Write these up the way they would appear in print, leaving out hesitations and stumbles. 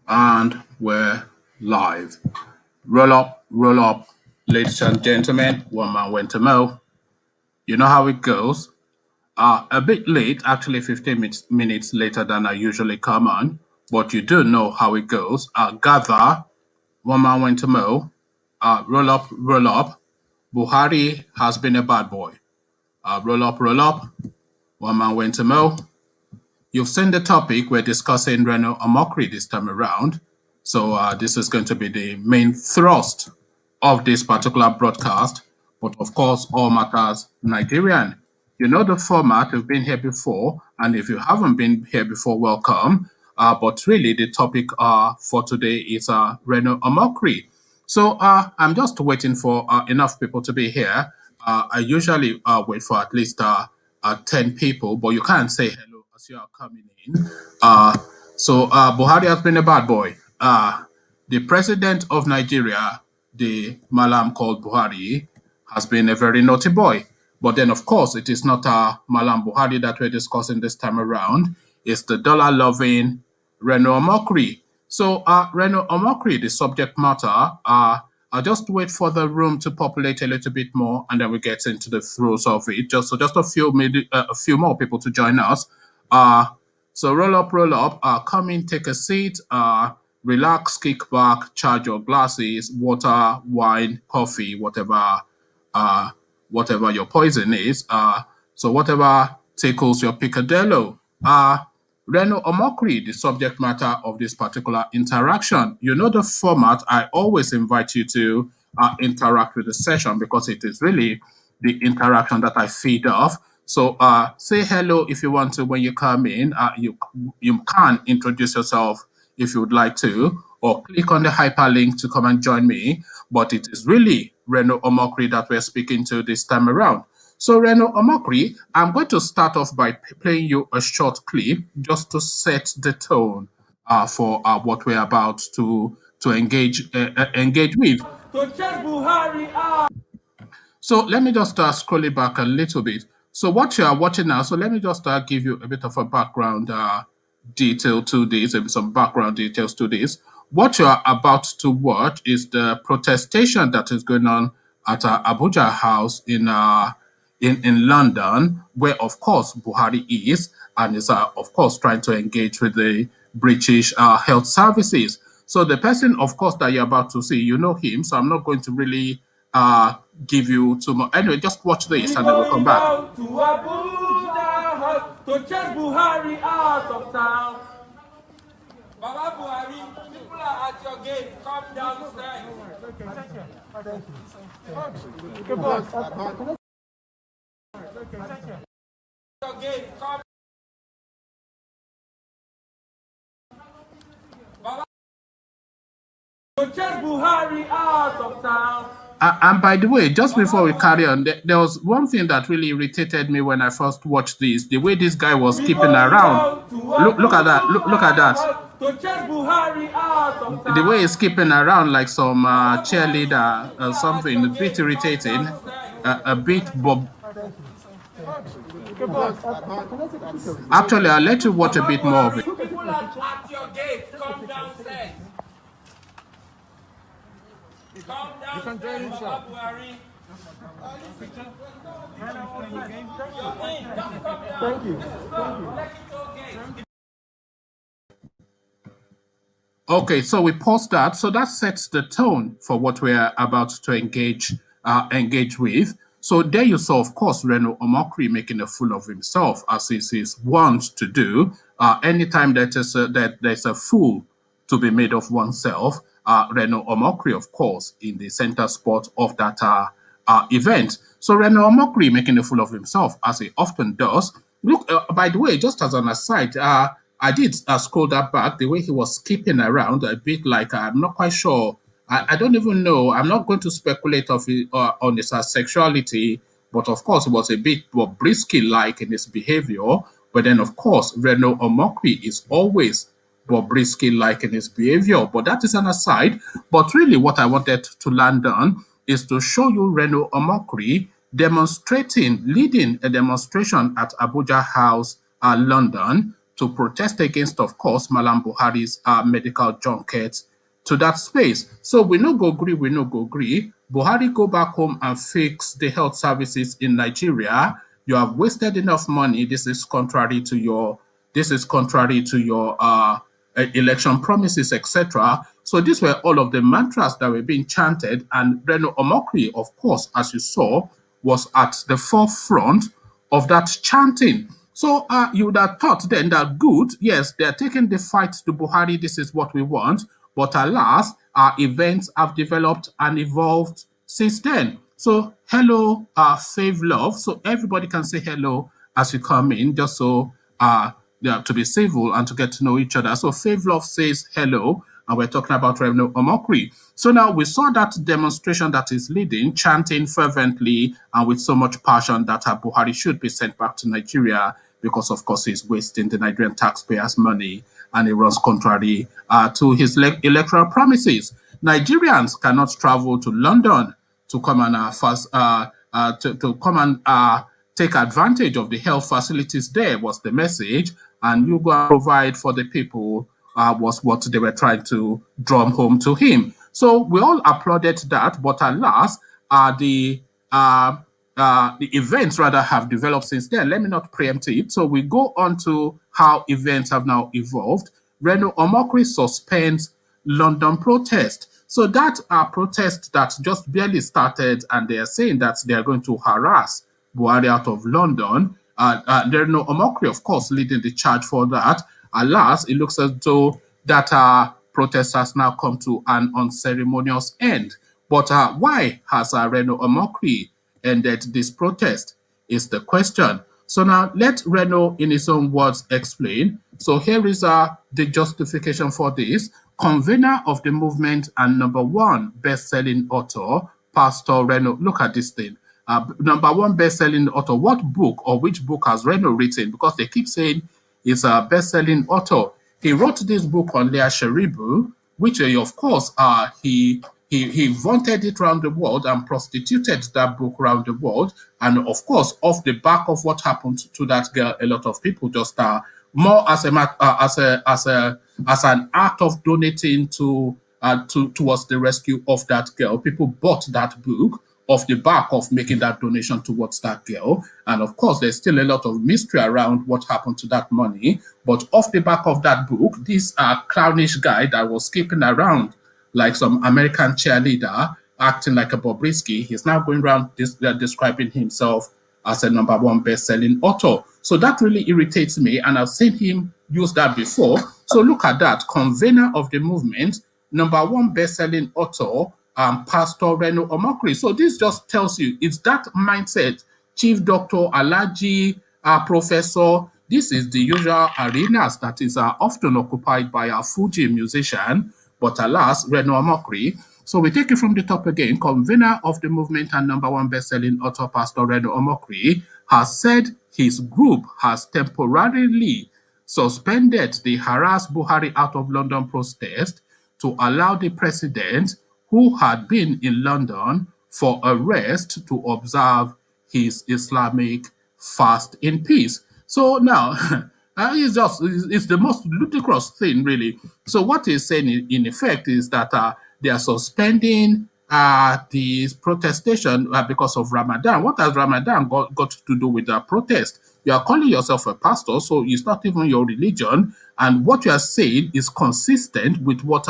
And we're live. Roll up, ladies and gentlemen. One man went to mow. You know how it goes. A bit late, actually 15 minutes later than I usually come on, but you do know how it goes. Gather, one man went to mow. Roll up, roll up. Buhari has been a bad boy. Roll up. One man went to mow. You've seen the topic. We're discussing Reno Omokri this time around. So this is going to be the main thrust of this particular broadcast. But of course, all matters Nigerian. You know the format. You've been here before. And if you haven't been here before, welcome. But really, the topic for today is Reno Omokri. So I'm just waiting for enough people to be here. I usually wait for at least 10 people, but you can't say hello as you are coming in. Buhari has been a bad boy. The president of Nigeria, the Malam called Buhari, has been a very naughty boy. But then, of course, it is not Malam Buhari that we're discussing this time around. It's the dollar-loving Reno Omokri. So, Reno Omokri, the subject matter, I'll just wait for the room to populate a little bit more, and then we get into the throes of it. Just a few more people to join us. So roll up. Come in, take a seat. Relax, kick back, charge your glasses, water, wine, coffee, whatever your poison is. So whatever tickles your picadillo. Reno Omokri, the subject matter of this particular interaction. You know the format. I always invite you to interact with the session because it is really the interaction that I feed off. So say hello if you want to when you come in. You can introduce yourself if you would like to, or click on the hyperlink to come and join me. But it is really Reno Omokri that we're speaking to this time around. So Reno Omokri, I'm going to start off by playing you a short clip just to set the tone for what we're about to engage with. To check Buhari out. So let me just scroll it back a little bit. So what you are watching now, so let me just give you a bit of a background detail to this, some background details to this. What you are about to watch is the protestation that is going on at Abuja House in London, where of course Buhari is, and is of course trying to engage with the British health services. So the person, of course, that you're about to see, you know him. So I'm not going to really give you too much. Anyway, just watch this and then we'll come back. To Abuja to check Buhari out of town. Baba Buhari, people are at your gate. Come downstairs. Your gate. Come. Baba to check Buhari out of town. And by the way, just before we carry on, there was one thing that really irritated me when I first watched this. The way this guy was skipping around. Look at that. Look at that. The way he's skipping around like some cheerleader or something. A bit irritating. A bit bob. Actually, I'll let you watch a bit more of it. People at your gate, come downstairs. Come down. You can join in, sir. Thank you. Okay, so we post that. So that sets the tone for what we're about to engage with. So there you saw, of course, Reno Omokri making a fool of himself, as is wont to do. Anytime there's a fool to be made of oneself, Reno Omokri, of course, in the center spot of that event. So Reno Omokri making a fool of himself, as he often does. Look, by the way, just as an aside, I did scroll that back, the way he was skipping around, a bit like, I'm not quite sure. I don't even know. I'm not going to speculate on his sexuality, but of course, it was a bit Bobrisky-like in his behavior. But then, of course, Reno Omokri is always Bobrisky-like in his behavior. But that is an aside. But really, what I wanted to land on is to show you Reno Omokri leading a demonstration at Abuja House, London, to protest against, of course, Malam Buhari's medical junket to that space. So we no go agree, we no go agree. Buhari go back home and fix the health services in Nigeria. You have wasted enough money. This is contrary to your election promises, etc. So these were all of the mantras that were being chanted, and Reno Omokri, of course, as you saw, was at the forefront of that chanting. So you would have thought then that good, yes, they're taking the fight to Buhari, this is what we want, but alas, our events have developed and evolved since then. So hello, Fave Love. So everybody can say hello as you come in, just so to be civil and to get to know each other. So Fave Love says hello, and we're talking about Reno Omokri. So now we saw that demonstration that is leading, chanting fervently and with so much passion that Buhari should be sent back to Nigeria because, of course, he's wasting the Nigerian taxpayers' money and he runs contrary to his electoral promises. Nigerians cannot travel to London to come and take advantage of the health facilities there, was the message, and you go and provide for the people was what they were trying to drum home to him. So we all applauded that, but alas, the events rather have developed since then. Let me not preempt it. So we go on to how events have now evolved. Reno Omokri suspends London protest. So that protest that just barely started, and they are saying that they are going to harass Buhari out of London. Reno Omokri, of course, leading the charge for that. Alas, it looks as though that protest has now come to an unceremonious end. But why has Reno Omokri ended this protest is the question. So now let Reno, in his own words, explain. So here is the justification for this. Convener of the movement and #1 best-selling author, Pastor Reno. Look at this thing. #1 best-selling author. What book or which book has Reno written? Because they keep saying he's a best-selling author. He wrote this book on Leah Sharibu, which, of course, he vaunted it around the world and prostituted that book around the world. And of course, off the back of what happened to that girl, a lot of people just more as an act of donating towards the rescue of that girl. People bought that book off the back of making that donation towards that girl. And of course, there's still a lot of mystery around what happened to that money. But off the back of that book, this clownish guy that was skipping around like some American cheerleader, acting like a Bobrisky, he's now going around describing himself as a #1 best-selling author. So that really irritates me, and I've seen him use that before. So look at that, convener of the movement, #1 best-selling author, Pastor Reno Omokri. So this just tells you it's that mindset. Chief Doctor, Alaji, Professor. This is the usual arenas that is often occupied by a Fuji musician, but alas, Reno Omokri. So we take it from the top again. Convener of the movement and #1 best-selling author, Pastor Reno Omokri, has said his group has temporarily suspended the harass Buhari out of London protest to allow the president, who had been in London for a rest, to observe his Islamic fast in peace. So now, it's the most ludicrous thing, really. So what he's saying in effect is that they are suspending the protestation because of Ramadan. What has Ramadan got to do with the protest? You are calling yourself a pastor, so it's not even your religion. And what you are saying is consistent with what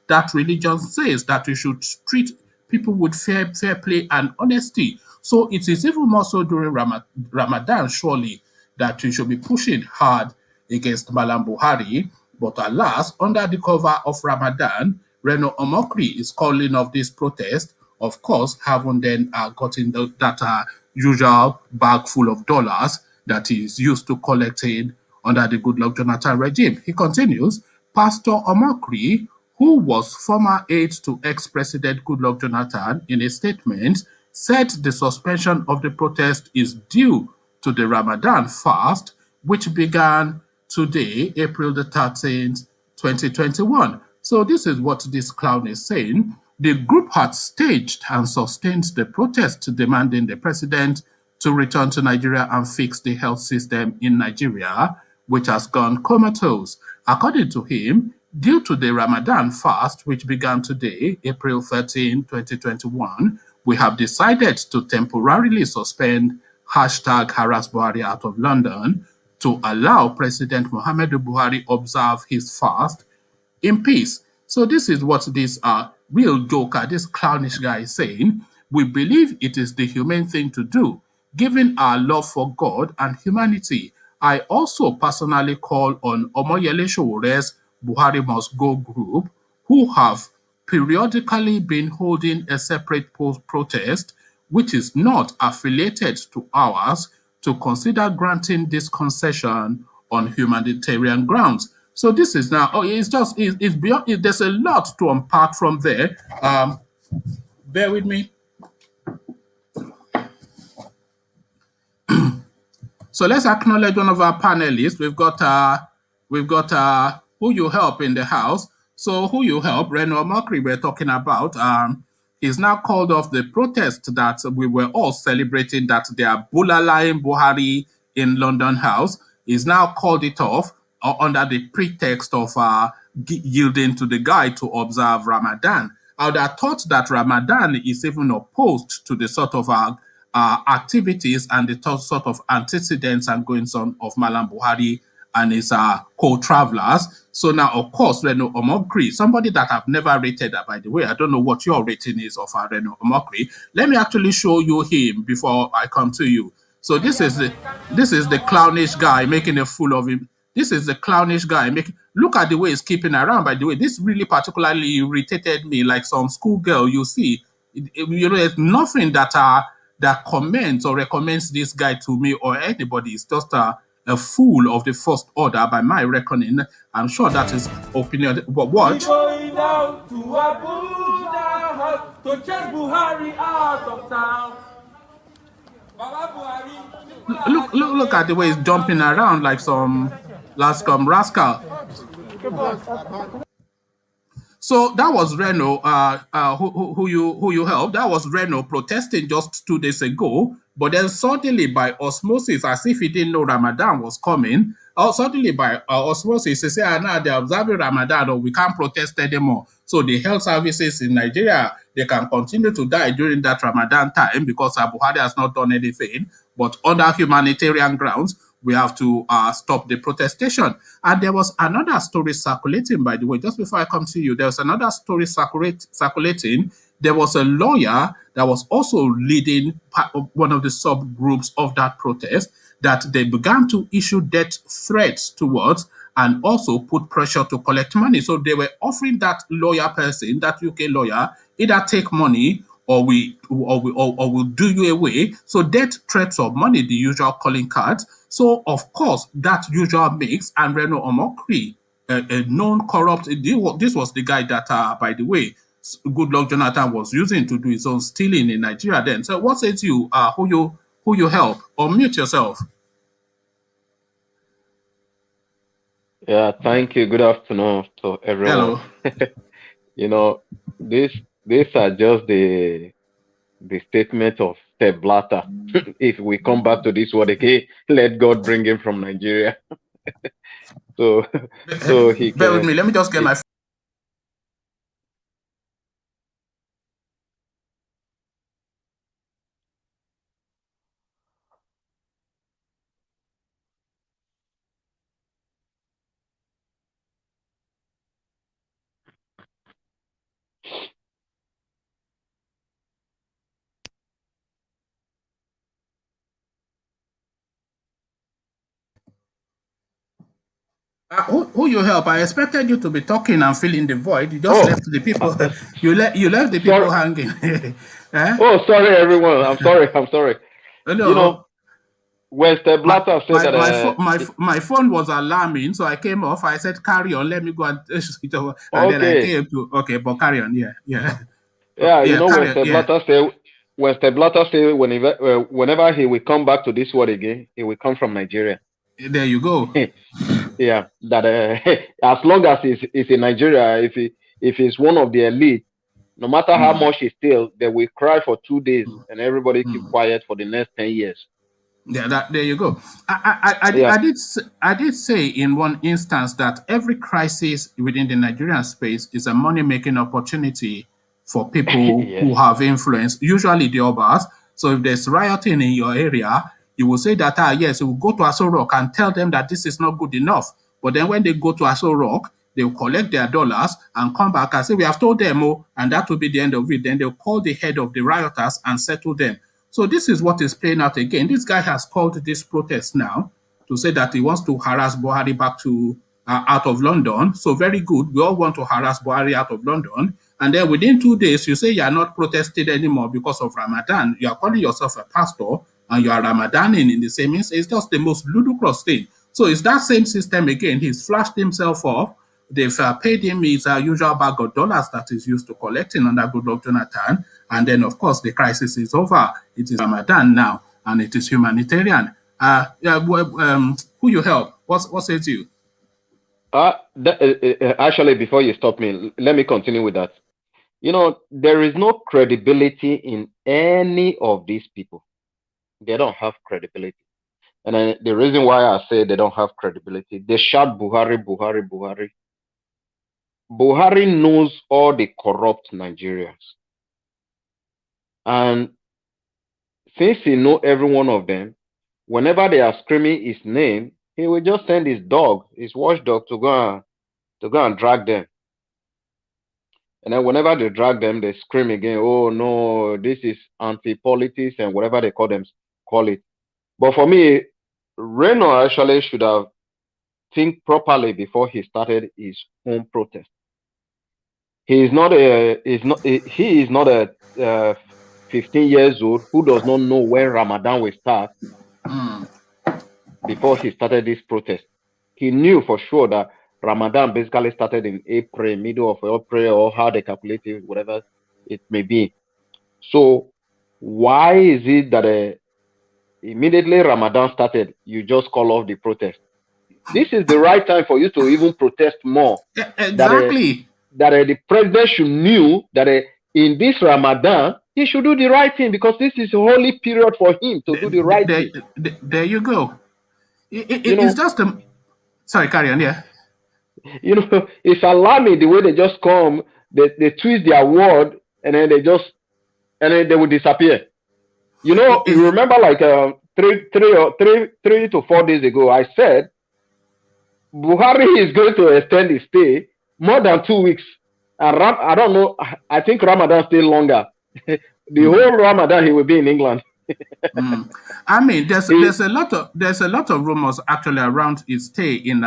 that religion says, that you should treat people with fair play and honesty. So it is even more so during Ramadan, surely, that you should be pushing hard against Malam Buhari. But alas, under the cover of Ramadan, Reno Omokri is calling off this protest, of course, having then gotten that usual bag full of dollars that is used to collecting under the Goodluck Jonathan regime. He continues, Pastor Omokri, who was former aide to ex-President Goodluck Jonathan, in a statement, said the suspension of the protest is due to the Ramadan fast, which began today, April the 13th, 2021. So this is what this clown is saying. The group had staged and sustained the protest demanding the president to return to Nigeria and fix the health system in Nigeria, which has gone comatose. According to him, due to the Ramadan fast, which began today, April 13, 2021, we have decided to temporarily suspend hashtag harass Buhari out of London to allow President Muhammadu Buhari observe his fast in peace. So this is what this real joker, this clownish guy is saying. We believe it is the humane thing to do, given our love for God and humanity. I also personally call on Omoyele Showore's Buhari Must Go group, who have periodically been holding a separate protest, which is not affiliated to ours, to consider granting this concession on humanitarian grounds. So this is now, it's beyond, there's a lot to unpack from there. Bear with me. So let's acknowledge one of our panelists. We've got Who You Help in the house. So Who You Help, Reno Omokri we're talking about, he's now called off the protest that we were all celebrating, that they are bullalaing Buhari in London House. He's now called it off under the pretext of yielding to the guy to observe Ramadan. I would have thought that Ramadan is even opposed to the sort of activities and the sort of antecedents and goings on of Malam Buhari and his co-travelers. So now, of course, Reno Omokri, somebody that I've never rated, by the way, I don't know what your rating is of Reno Omokri. Let me actually show you him before I come to you. So this is the clownish guy making a fool of him. This is the clownish guy making. Look at the way he's keeping around. By the way, this really particularly irritated me, like some schoolgirl. You see, you know, there's nothing that that comments or recommends this guy to me or anybody. It's just a fool of the first order, by my reckoning. I'm sure that is opinion. But what? Going down to Abuja to chase Buhari out of town. Look at the way he's jumping around like some rascal. So that was Reno, who you helped. That was Reno protesting just 2 days ago. But then suddenly, by osmosis, as if he didn't know Ramadan was coming, or suddenly by osmosis, he said, now they're observing Ramadan, or we can't protest anymore. So the health services in Nigeria, they can continue to die during that Ramadan time because Buhari has not done anything. But under humanitarian grounds, we have to stop the protestation. And there was another story circulating, by the way, just before I come to you, there was another story circulating. There was a lawyer that was also leading one of the subgroups of that protest, that they began to issue death threats towards and also put pressure to collect money. So they were offering that lawyer person, that UK lawyer, either take money or we'll do you away. So death threats of money, the usual calling cards. So of course that usual mix, and Reno Omokri, a known corrupt, this was the guy that, by the way, Goodluck Jonathan was using to do his own stealing in Nigeria then. So what says you, who you help? Unmute yourself. Yeah, thank you. Good afternoon to everyone. Hello. You know, these are just the statement of Step Blatter. If we come back to this word again, let God bring him from Nigeria. so he can. Bear with me. Let me just get my. Who you help? I expected you to be talking and filling the void. You just left the people. You left the people hanging. Eh? Oh, sorry, everyone. I'm sorry. No. You know, when Step Blatter said that my phone was alarming, so I came off. I said, "Carry on. Let me go and switch over." And then I came to but carry on. Yeah. Yeah, you know, when Step Blatter say whenever he will come back to this word again, he will come from Nigeria. There you go. Yeah, that as long as he's in Nigeria, if he's one of the elite, no matter how much he steals, they will cry for 2 days and everybody keep quiet for the next 10 years. Yeah, there you go. Yeah. I did say in one instance that every crisis within the Nigerian space is a money-making opportunity for people Yes. who have influence, usually the Obas. So if there's rioting in your area, you will say that, yes, you will go to Aso Rock and tell them that this is not good enough. But then when they go to Aso Rock, they will collect their dollars and come back and say, we have told them, oh, and that will be the end of it. Then they'll call the head of the rioters and settle them. So this is what is playing out again. This guy has called this protest now to say that he wants to harass Buhari back to out of London. So very good. We all want to harass Buhari out of London. And then within 2 days, you say you are not protesting anymore because of Ramadan. You are calling yourself a pastor and you are Ramadaning in the same instance. It's just the most ludicrous thing. So it's that same system again. He's flashed himself off. They've paid him his usual bag of dollars that is used to collecting under Goodluck Jonathan. And then, of course, the crisis is over. It is Ramadan now, and it is humanitarian. Who you help? What says you? Actually, before you stop me, let me continue with that. You know, there is no credibility in any of these people. They don't have credibility. And then the reason why I say they don't have credibility, they shout Buhari, Buhari, Buhari. Buhari knows all the corrupt Nigerians. And since he knows every one of them, whenever they are screaming his name, he will just send his dog, his watchdog, to go and drag them. And then whenever they drag them, they scream again, oh no, this is anti-politics and whatever they call it. But for me, Reno actually should have think properly before he started his own protest. He is not a 15 years old who does not know when Ramadan will start before he started this protest. He knew for sure that Ramadan basically started in April, middle of April, or how they calculate it, whatever it may be. So why is it that immediately Ramadan started, you just call off the protest? This is the right time for you to even protest more. Yeah, exactly. That the president should knew that in this Ramadan, he should do the right thing because this is a holy period for him to do the right thing. There you go. It's just a... Sorry, carry on, yeah. You know, it's alarming the way they just come, they twist their word, and then they will disappear. You know, you remember like 3 to 4 days ago, I said Buhari is going to extend his stay more than 2 weeks. And I don't know, I think Ramadan still longer. The whole Ramadan he will be in England. I mean, there's a lot of rumors actually around his stay in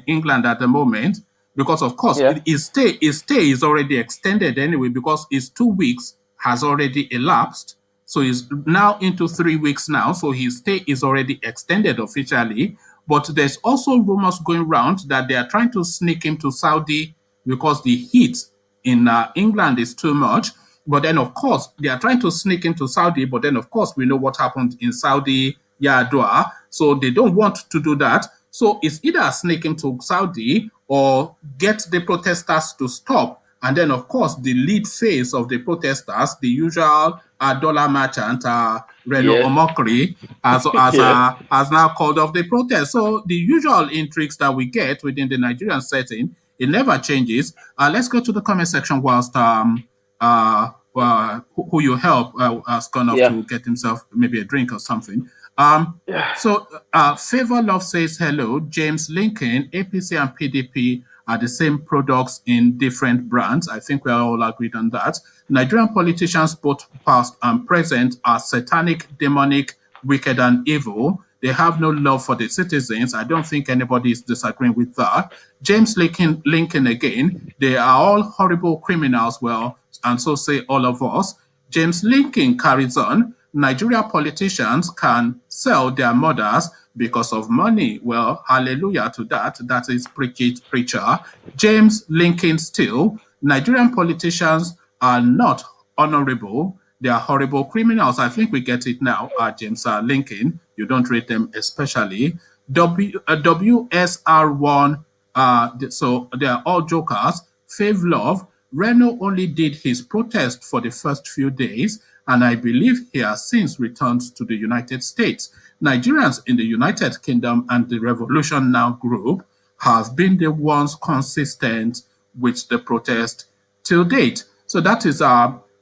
England at the moment, because of course his stay is already extended anyway, because his 2 weeks has already elapsed. So he's now into 3 weeks now. So his stay is already extended officially. But there's also rumors going around that they are trying to sneak him to Saudi because the heat in England is too much. But then, of course, they are trying to sneak into Saudi. But then, of course, we know what happened in Saudi, Yadua. So they don't want to do that. So it's either sneak him to Saudi or get the protesters to stop. And then, of course, the lead face of the protesters, the usual dollar merchant, Reno Omokri, has now called off the protest. So the usual intrigues that we get within the Nigerian setting, it never changes. Let's go to the comment section whilst who you help has gone off to get himself maybe a drink or something. So Favor Love says hello. James Lincoln, APC and PDP are the same products in different brands. I think we are all agreed on that. Nigerian politicians, both past and present, are satanic, demonic, wicked, and evil. They have no love for the citizens. I don't think anybody is disagreeing with that. James Lincoln again, they are all horrible criminals, well, and so say all of us. James Lincoln carries on. Nigeria politicians can sell their mothers because of money. Well, hallelujah to that. That is preacher. James Lincoln still. Nigerian politicians are not honorable. They are horrible criminals. I think we get it now, James Lincoln. You don't rate them especially. WSR1, so they are all jokers. Fave Love, Reno only did his protest for the first few days, and I believe he has since returned to the United States. Nigerians in the United Kingdom and the Revolution Now group have been the ones consistent with the protest till date. So that is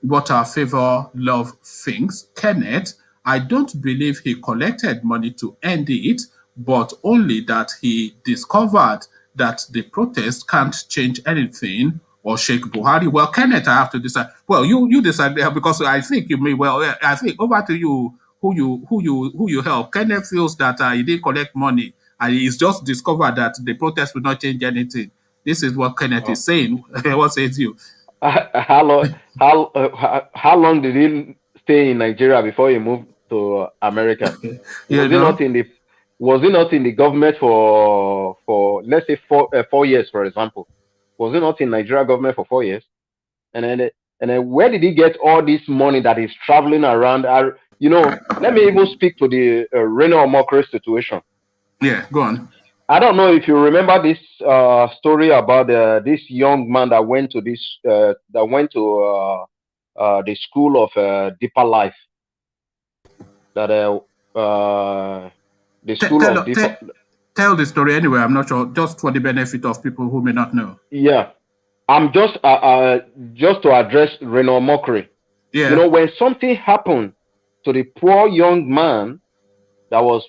what our favor love thinks. Kenneth, I don't believe he collected money to end it, but only that he discovered that the protest can't change anything or shake Buhari. Well, Kenneth, I have to decide. Well, you decide there because I think you may. Well, I think over to you. Who you help? Kenneth feels that he didn't collect money and he's just discovered that the protest will not change anything. This is what Kenneth is saying. What says you? How long? How long did he stay in Nigeria before he moved to America? You Was he know? not in the Was he not in the government for let's say 4 years, for example? Was he not in Nigeria government for 4 years? And then where did he get all this money that he's traveling around? Let me even speak to the Reno Omokri situation. Yeah, go on. I don't know if you remember this story about this young man that went to the school of deeper life. That the school Tell, of deeper. tell the story anyway. I'm not sure, just for the benefit of people who may not know. Yeah, I'm just to address Reno Omokri. Yeah. When something happened to the poor young man that was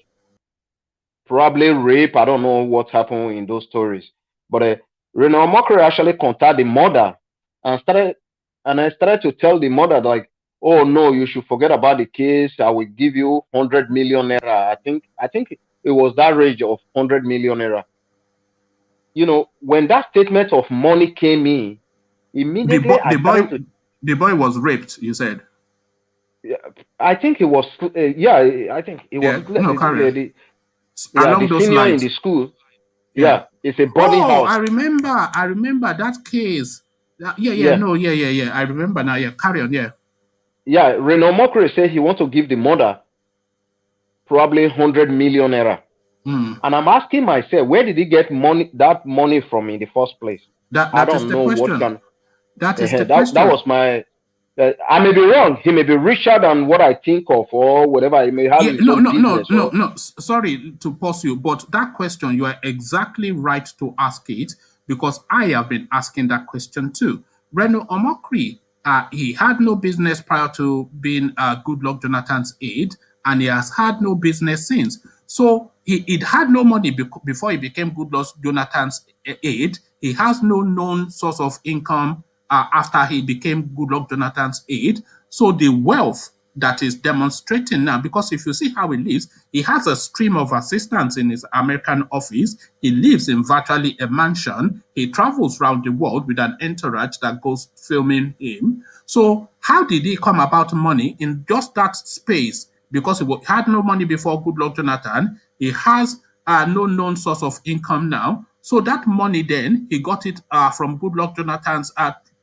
probably rape. I don't know what happened in those stories, but Reno Omokri actually contacted the mother and I started to tell the mother like, "Oh no, you should forget about the case. I will give you 100 million naira." I think it was that range of 100 million naira. When that statement of money came in, The immediately boy, I started to. the boy was raped. You said. I think it was. Yeah, I think it was. Yeah. No, carry on. The Along those senior in lines. the school. Yeah. Yeah, it's a boarding Oh, house. I remember. I remember that case. Yeah, yeah, Yeah. no, yeah. I remember now. Yeah, carry on. Yeah. Yeah, Reno Mokri said he wants to give the mother probably 100 million naira. Mm. And I'm asking myself, where did he get that money from in the first place? I That is don't the know what question. can. That is the That was question. my. I may be wrong. He may be richer than what I think of, or whatever. He may have Yeah, his no, own no, no, business, no, or. no. Sorry to pause you, but that question, you are exactly right to ask it because I have been asking that question too. Reno Omokri, he had no business prior to being Goodluck Jonathan's aide, and he has had no business since. So he had no money before he became Goodluck Jonathan's aide. He has no known source of income after he became Goodluck Jonathan's aide. So the wealth that is demonstrating now, because if you see how he lives, he has a stream of assistants in his American office. He lives in virtually a mansion. He travels around the world with an entourage that goes filming him. So how did he come about money in just that space? Because he had no money before Goodluck Jonathan. He has no known source of income now. So that money then, he got it from Goodluck Jonathan's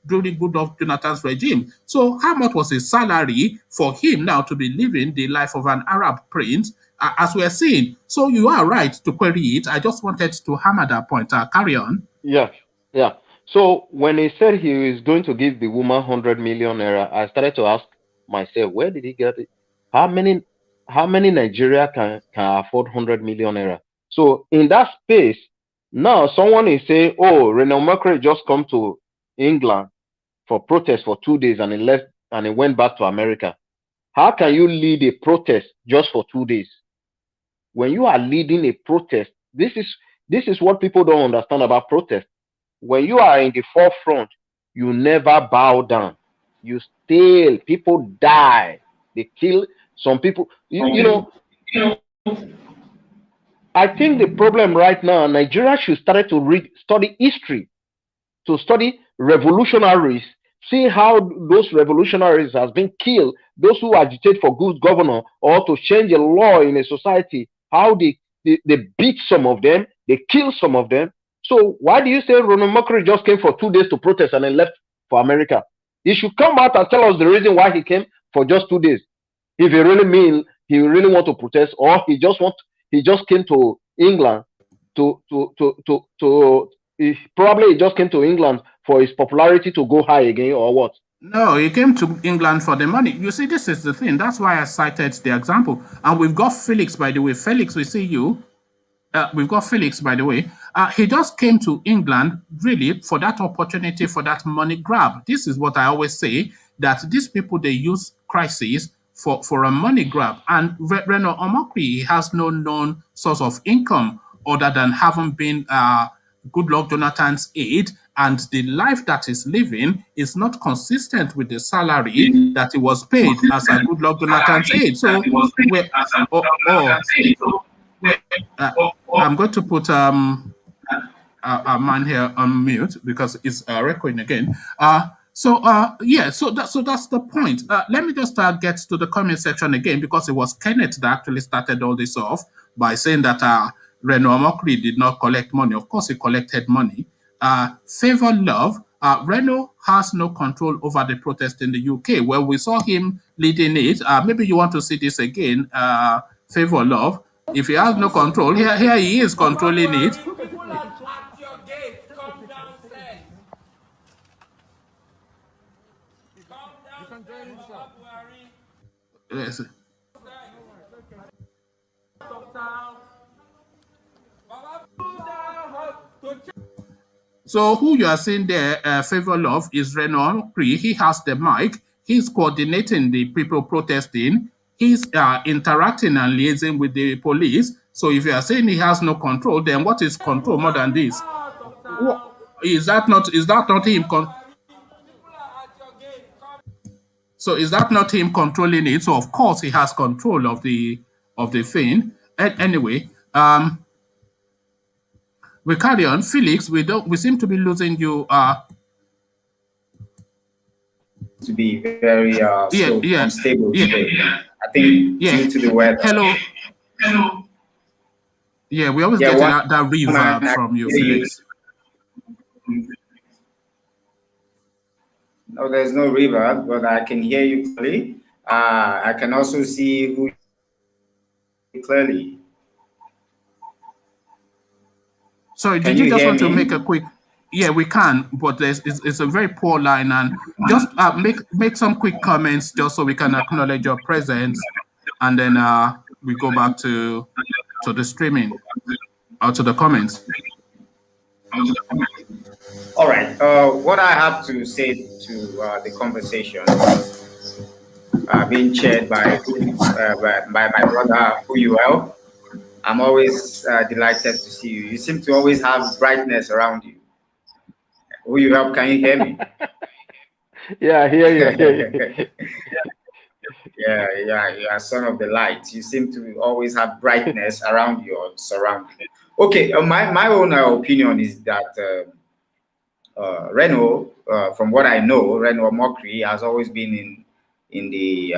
during Goodluck Jonathan's regime. So how much was his salary for him now to be living the life of an Arab prince, as we're seeing? So you are right to query it. I just wanted to hammer that point. Carry on. Yeah, yeah. So when he said he is going to give the woman 100 million naira, I started to ask myself, where did he get it? How many Nigeria can afford 100 million naira? So in that space, now someone is saying, "Oh, Reno Omokri just come to England for protest for 2 days and he left and he went back to America." How can you lead a protest just for 2 days? When you are leading a protest, this is what people don't understand about protest. When you are in the forefront, you never bow down. You still, people die. They kill some people. I think the problem right now, Nigeria should start to study history, to study revolutionaries, see how those revolutionaries has been killed, those who agitate for good governor or to change a law in a society, how they beat some of them, they kill some of them. So why do you say Ronald Mokri just came for 2 days to protest and then left for America? He should come out and tell us the reason why he came for just 2 days. If he really want to protest, or he just came to England to probably he just came to England for his popularity to go high again, or what? No, he came to England for the money. You see, this is the thing. That's why I cited the example. And we've got Felix, by the way. Felix, we see you. We've got Felix, by the way. He just came to England really for that opportunity, for that money grab. This is what I always say, that these people, they use crisis for a money grab. And Reno Omokri has no known source of income other than having been Goodluck Jonathan's aide, and the life that he's living is not consistent with the salary that he was paid as a Goodluck Jonathan's aide. So, we're, oh, I'm going to put a man here on mute because it's recording again. Yeah, so that's the point. Let me just get to the comment section again, because it was Kenneth that actually started all this off by saying that Reno Omokri did not collect money. Of course, he collected money. Favor Love, Reno has no control over the protest in the UK. Well, we saw him leading it. Maybe you want to see this again, Favor Love. If he has no control, here he is controlling it. Yes. So who you are seeing there, Favor Love, is Reno Omokri. He has the mic. He's coordinating the people protesting. He's interacting and liaising with the police. So if you are saying he has no control, then what is control more than this? Is that not him? So is that not him controlling it? So of course he has control of the thing. And anyway, we carry on. Felix, we seem to be losing you. To be very unstable today. I think due to the weather. Hello. Yeah, we always get that reverb from you, Felix. No, there's no reverb, but I can hear you clearly. I can also see who clearly. Sorry, did you just want to make a quick? Yeah, we can, but it's a very poor line, and just make some quick comments just so we can acknowledge your presence, and then we go back to the streaming or to the comments. All right. What I have to say to the conversation being chaired by my brother, who you are. I'm always delighted to see you. You seem to always have brightness around you. Who you help? Can you hear me? Yeah, I hear you. Yeah, you are son of the light. You seem to always have brightness around your surroundings. Okay, my own opinion is that Reno, from what I know, Reno Omokri has always been in the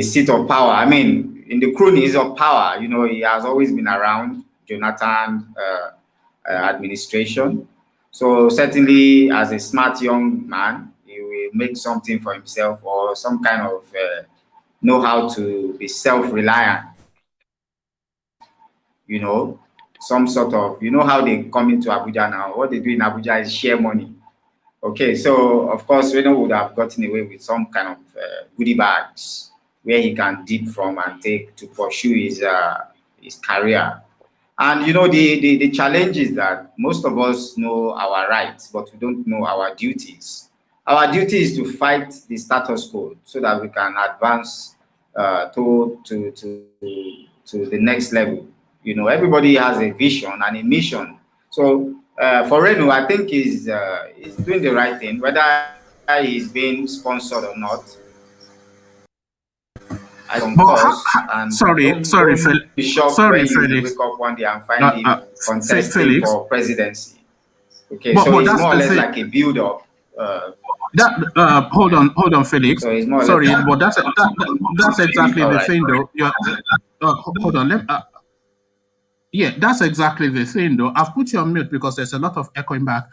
seat of power. I mean, in the cronies of power. You know, he has always been around Jonathan administration. So certainly, as a smart young man, he will make something for himself, or some kind of know how to be self-reliant. You know, some sort of, you know how they come into Abuja now. What they do in Abuja is share money. Okay, so of course, Reno would have gotten away with some kind of goodie bags where he can dip from and take to pursue his career. And you know, the challenge is that most of us know our rights, but we don't know our duties. Our duty is to fight the status quo so that we can advance to the next level. You know, everybody has a vision and a mission. So for Reno, I think he's doing the right thing, whether he's being sponsored or not. Sorry, Felix. Wake up one day and find him contesting for presidency. Okay, so it's more or less like a build-up. Hold on, Felix. So sorry, but that's exactly the thing, though. Hold on. Yeah, that's exactly the thing, though. I've put you on mute because there's a lot of echoing back.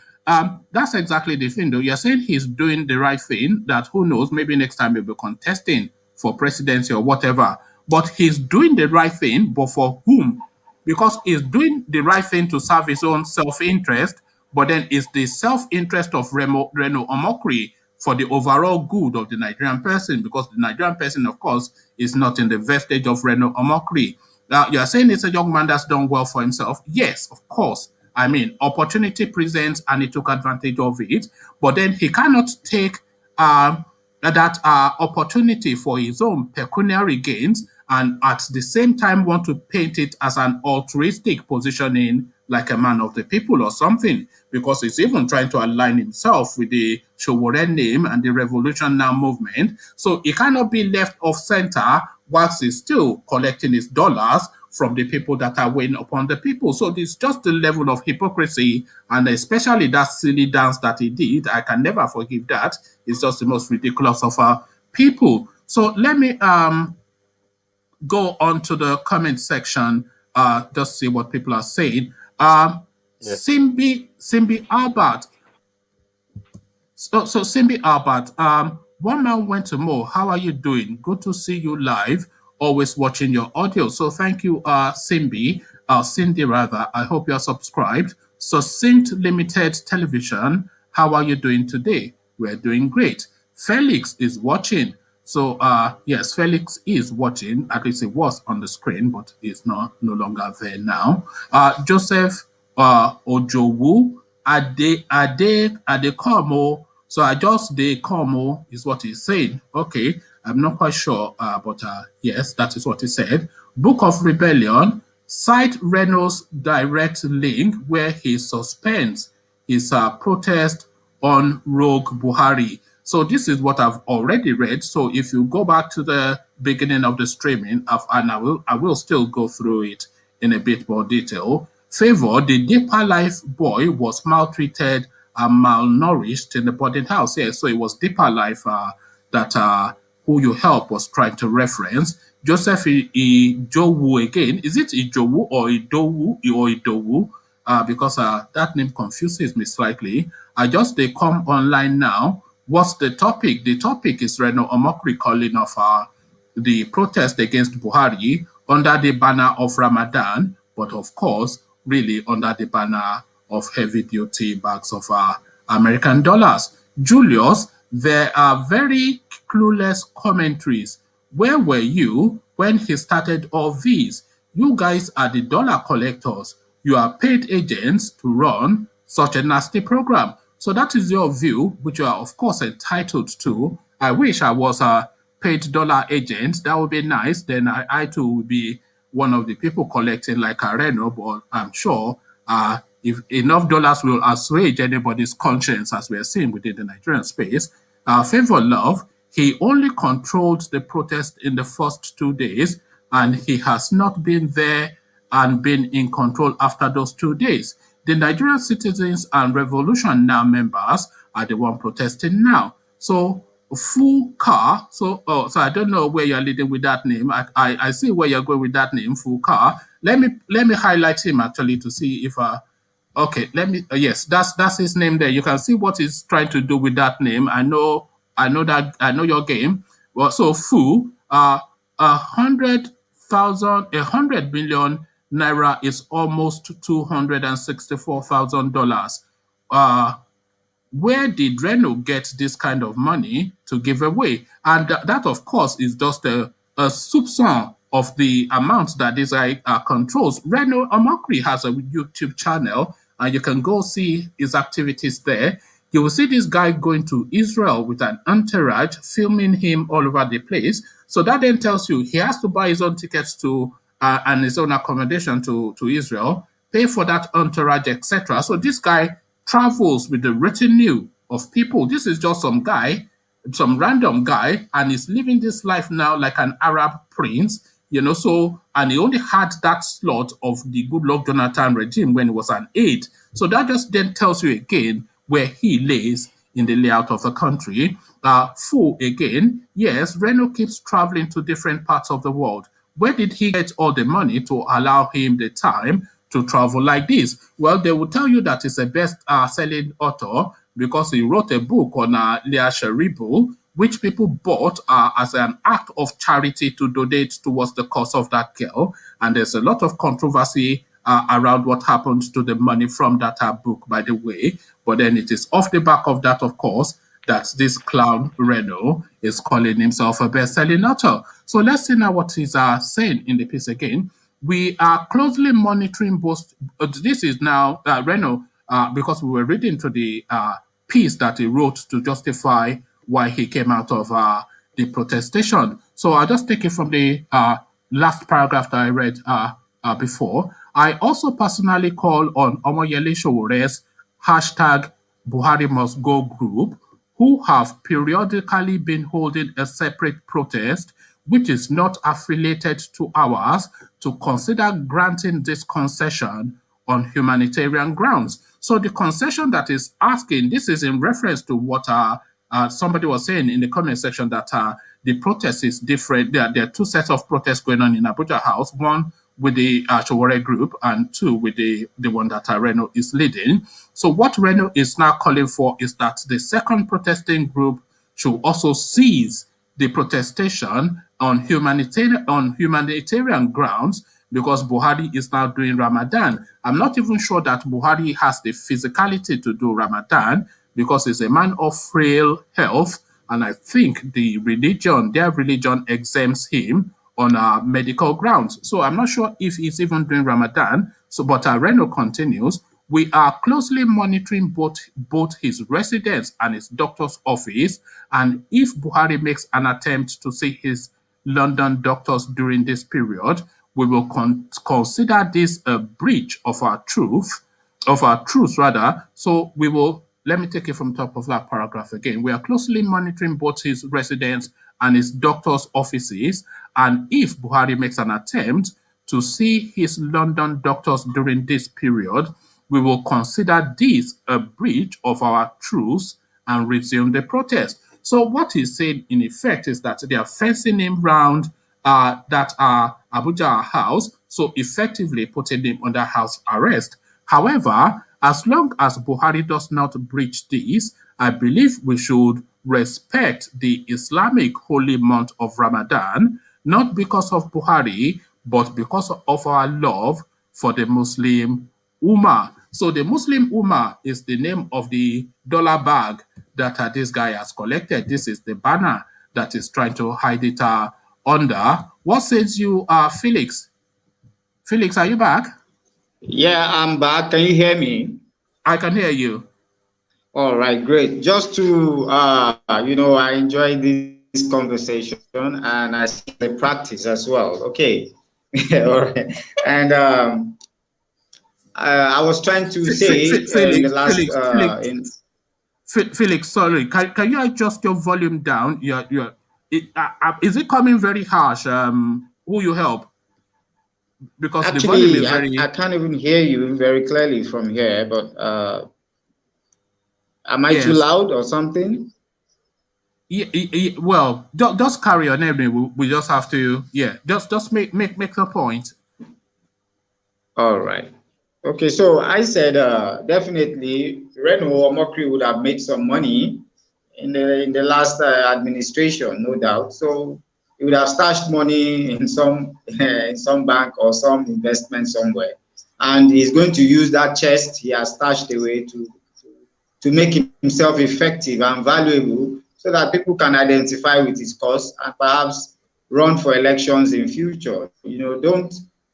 That's exactly the thing, though. You're saying he's doing the right thing, that who knows, maybe next time he'll be contesting for presidency or whatever. But he's doing the right thing, but for whom? Because he's doing the right thing to serve his own self-interest, but then it's the self-interest of Reno Omokri for the overall good of the Nigerian person, because the Nigerian person, of course, is not in the vestige of Reno Omokri. Now, you're saying it's a young man that's done well for himself. Yes, of course. I mean, opportunity presents and he took advantage of it, but then he cannot take that opportunity for his own pecuniary gains and at the same time want to paint it as an altruistic positioning like a man of the people or something, because he's even trying to align himself with the COURIER name and the Revolution Now movement. So he cannot be left off center whilst he's still collecting his dollars from the people that are weighing upon the people. So it's just the level of hypocrisy, and especially that silly dance that he did. I can never forgive that. It's just the most ridiculous of people. So let me go on to the comment section, just see what people are saying. Yes. Simbi Albert. So Simbi Albert, one man went to Mo. How are you doing? Good to see you live. Always watching your audio. So thank you, Simbi, Cindy rather. I hope you're subscribed. Succinct Limited Television. How are you doing today? We're doing great. Felix is watching. So yes, Felix is watching. At least it was on the screen, but it's no longer there now. Joseph Ojowu Adekomo. So I just Dekomo is what he's saying. Okay, I'm not quite sure, but yes, that is what he said. Book of Rebellion. Cite Reno's direct link where he suspends his protest on rogue Buhari. So this is what I've already read. So if you go back to the beginning of the streaming, and I will still go through it in a bit more detail. Favor, the Deeper Life boy, was maltreated and malnourished in the boarding house. Yes, so it was Deeper Life that Who You Help was trying to reference. Joseph Ijowu again. Is it Ijowu or Idowu or Idowu? Because that name confuses me slightly. They come online now. What's the topic? The topic is Reno Omokri calling of the protest against Buhari under the banner of Ramadan, but of course, really under the banner of heavy-duty bags of American dollars. Julius, there are very clueless commentaries. Where were you when he started all these? You guys are the dollar collectors. You are paid agents to run such a nasty program. So that is your view, which you are, of course, entitled to. I wish I was a paid dollar agent. That would be nice. Then I too would be one of the people collecting like a Reno, but I'm sure if enough dollars will assuage anybody's conscience, as we are seeing within the Nigerian space. Favor Love, he only controlled the protest in the first 2 days, and he has not been there and been in control after those 2 days. The Nigerian Citizens and Revolution Now members are the one protesting now. So Full Car, so I don't know where you're leading with that name. I see where you're going with that name, Full Car. Let me highlight him actually to see if okay, let me yes, that's his name there. You can see what he's trying to do with that name. I know your game. Well, so Fu, 100 million naira is almost $264,000. Where did Reno get this kind of money to give away? And that, of course, is just a soupçon of the amount that this guy controls. Reno Omokri has a YouTube channel, and you can go see his activities there. You will see this guy going to Israel with an entourage, filming him all over the place. So that then tells you he has to buy his own tickets to and his own accommodation to Israel, pay for that entourage, etc. So this guy travels with the retinue of people. This is just some guy, some random guy, and he's living this life now like an Arab prince, so, and he only had that slot of the Goodluck Jonathan regime when he was an aide. So that just then tells you again where he lays in the layout of the country. Fu, again, yes, Reno keeps traveling to different parts of the world. Where did he get all the money to allow him the time to travel like this? Well, they will tell you that he's a best-selling author because he wrote a book on Leah Sharibu, which people bought as an act of charity to donate towards the cause of that girl. And there's a lot of controversy around what happened to the money from that book, by the way. But then it is off the back of that, of course, that this clown Reno is calling himself a best-selling author. So let's see now what he's saying in the piece again. We are closely monitoring both. This is now Reno, because we were reading to the piece that he wrote to justify why he came out of the protestation. So I'll just take it from the last paragraph that I read before. I also personally call on Omoyele Showore's hashtag Buhari Must Go group, who have periodically been holding a separate protest which is not affiliated to ours, to consider granting this concession on humanitarian grounds. So the concession that is asking, this is in reference to what somebody was saying in the comment section, that the protest is different. There are two sets of protests going on in Abuja House, one with the Showore group and two with the one that Reno is leading. So what Reno is now calling for is that the second protesting group should also cease the protestation on humanitarian grounds, because Buhari is now doing Ramadan. I'm not even sure that Buhari has the physicality to do Ramadan, because he's a man of frail health, and I think their religion exempts him on medical grounds. So I'm not sure if he's even doing Ramadan. So, but Reno continues, we are closely monitoring both his residence and his doctor's office, and if Buhari makes an attempt to see his London doctors during this period, we will consider this a breach of our truth rather. So we will, let me take it from top of that paragraph again. We are closely monitoring both his residence and his doctor's offices, and if Buhari makes an attempt to see his London doctors during this period, we will consider this a breach of our truce and resume the protest. So what he's saying in effect is that they are fencing him round that Abuja House, so effectively putting him under house arrest. However, as long as Buhari does not breach this, I believe we should respect the Islamic holy month of Ramadan, not because of Buhari, but because of our love for the Muslim Ummah. So the Muslim Ummah is the name of the dollar bag that this guy has collected. This is the banner that is trying to hide it under. What says you, Felix? Felix, are you back? Yeah, I'm back. Can you hear me? I can hear you. All right, great. Just to, I enjoy this conversation and I see the practice as well. Okay. All right. And I was trying to say in the last... Felix, sorry, can you adjust your volume down? Is it coming very harsh? Who you help? Because actually, the volume is very... I can't even hear you very clearly from here, but am I too loud or something? Yeah, well, just carry on, everything. We just have to, just make the point. All right. Okay, so I said definitely Reno Omokri would have made some money in the last administration, no doubt. So he would have stashed money in some bank or some investment somewhere, and he's going to use that chest he has stashed away to make himself effective and valuable, so that people can identify with his cause and perhaps run for elections in future.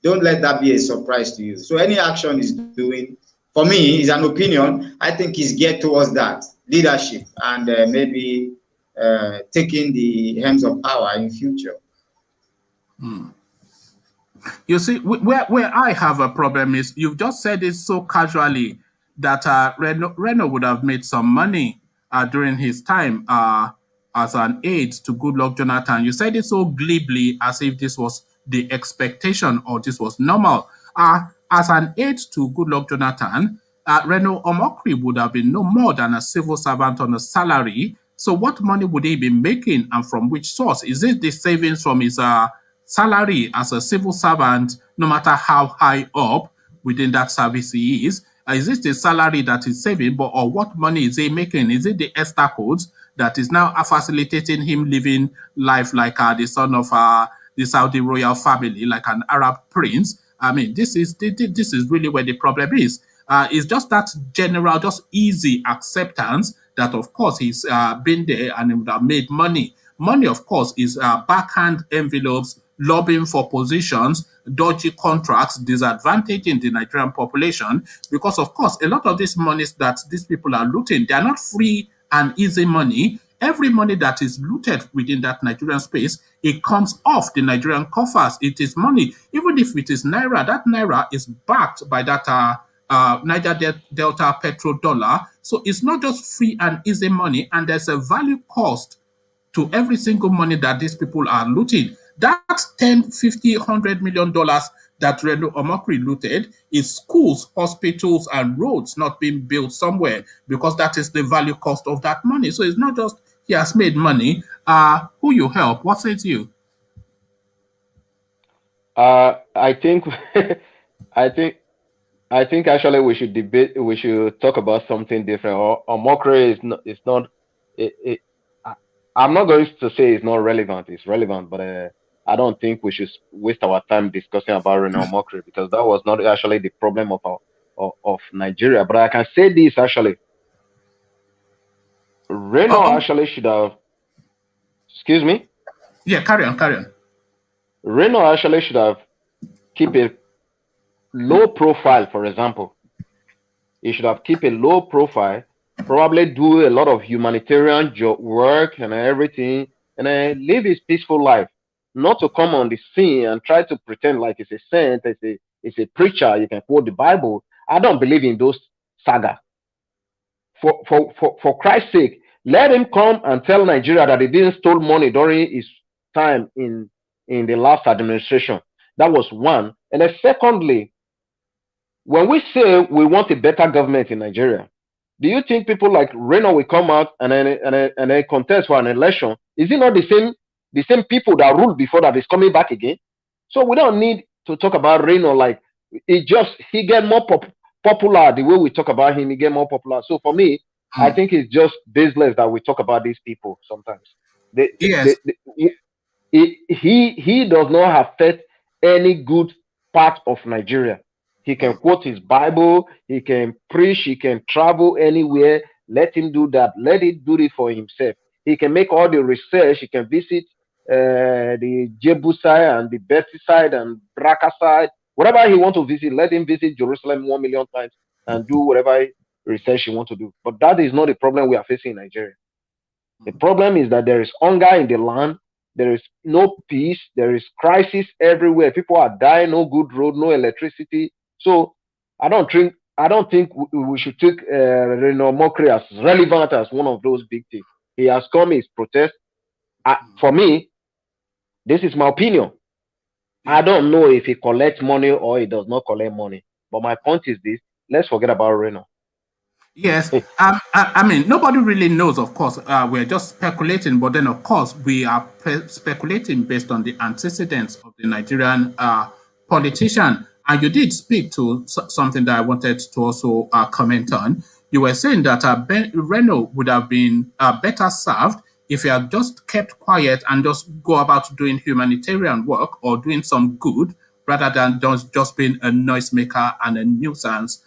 Don't let that be a surprise to you. So any action he's doing, for me, is an opinion. I think he's geared towards that leadership and maybe taking the helms of power in future. You see, where I have a problem is you've just said it so casually that Reno would have made some money during his time as an aide to Goodluck Jonathan. You said it so glibly as if this was the expectation or this was normal. As an aide to Goodluck Jonathan, Reno Omokri would have been no more than a civil servant on a salary. So what money would he be making, and from which source? Is it the savings from his salary as a civil servant, no matter how high up within that service he is? Is it the salary that he's saving, or what money is he making? Is it the Esther codes that is now facilitating him living life like the son of the Saudi royal family, like an Arab prince? I mean, this is really where the problem is. It's just that general, just easy acceptance that, of course, he's been there and he would have made money. Money, of course, is backhand envelopes, lobbying for positions, dodgy contracts, disadvantaging the Nigerian population. Because, of course, a lot of these monies that these people are looting, they are not free and easy money. Every money that is looted within that Nigerian space, it comes off the Nigerian coffers. It is money. Even if it is Naira, that Naira is backed by that Niger Delta petrodollar. So it's not just free and easy money, and there's a value cost to every single money that these people are looting. That 10, 50, $100 million that Reno Omokri looted is schools, hospitals, and roads not being built somewhere, because that is the value cost of that money. So it's not just he has made money. Who you help? What says you? I think, I think, I think actually we should debate. We should talk about something different. Or mockery is not. It's not. I, I'm not going to say it's not relevant. It's relevant, but I don't think we should waste our time discussing about Reno mockery, because that was not actually the problem of of Nigeria. But I can say this actually. Oh, Reno oh, actually should have. Excuse me. yeah, carry on, carry on. Reno actually should have keep a low profile. For example, he should have keep a low profile, probably do a lot of humanitarian job work and everything, and then live his peaceful life. Not to come on the scene and try to pretend like it's a saint, it's a preacher, you can quote the Bible. I don't believe in those saga. For Christ's sake, let him come and tell Nigeria that he didn't steal money during his time in the last administration. That was one. And then secondly, when we say we want a better government in Nigeria, do you think people like Reno will come out and then contest for an election? Is it not the same people that ruled before that is coming back again? So we don't need to talk about Reno like he get more popular the way we talk about him. He get more popular. So for me, I Mm. think it's just baseless that we talk about these people sometimes. Yes. He does not affect any good part of Nigeria. He can Mm. quote his Bible, he can preach, he can travel anywhere. Let him do that. Let it do it for himself. He can make all the research. He can visit the Jebusite and the Betheside and Braka side. Whatever he want to visit, let him visit Jerusalem 1 million times and do whatever research he want to do. But that is not the problem we are facing in Nigeria. The problem is that there is hunger in the land. There is no peace. There is crisis everywhere. People are dying. No good road. No electricity. So I don't think we should take Reno Mokri as relevant as one of those big things. He has come his protest. For me, this is my opinion. I Yeah. don't know if he collects money or he does not collect money. But my point is this: let's forget about Reno. Yes, I mean, nobody really knows, of course. We're just speculating, but then, of course, we are speculating based on the antecedents of the Nigerian politician. And you did speak to something that I wanted to also comment on. You were saying that Reno would have been better served if he had just kept quiet and just go about doing humanitarian work or doing some good rather than just being a noisemaker and a nuisance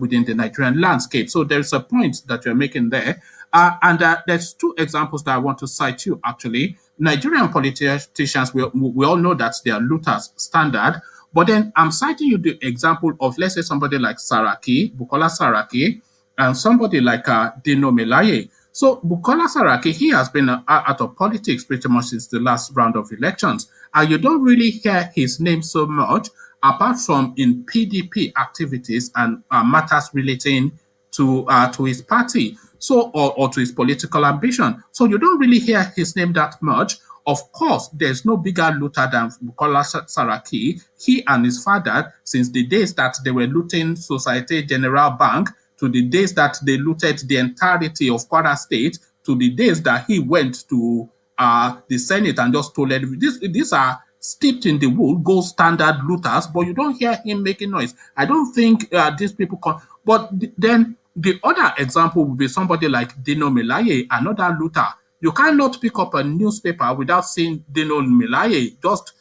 within the Nigerian landscape. So there's a point that you're making there. And there's two examples that I want to cite you actually. Nigerian politicians, we all know that they are looters standard. But then I'm citing you the example of, let's say, somebody like Saraki, Bukola Saraki, and somebody like Dino Melaye. So Bukola Saraki, he has been out of politics pretty much since the last round of elections. And you don't really hear his name so much, apart from in PDP activities and matters relating to his party, so or to his political ambition. So you don't really hear his name that much. Of course, there's no bigger looter than Bukola Saraki. He and his father, since the days that they were looting Societe Generale Bank, to the days that they looted the entirety of Kwara State, to the days that he went to the Senate and just stole everything. These are steeped in the wool, gold standard looters, but you don't hear him making noise. I don't think these people come. But then the other example would be somebody like Dino Melaye, another looter. You cannot pick up a newspaper without seeing Dino Melaye just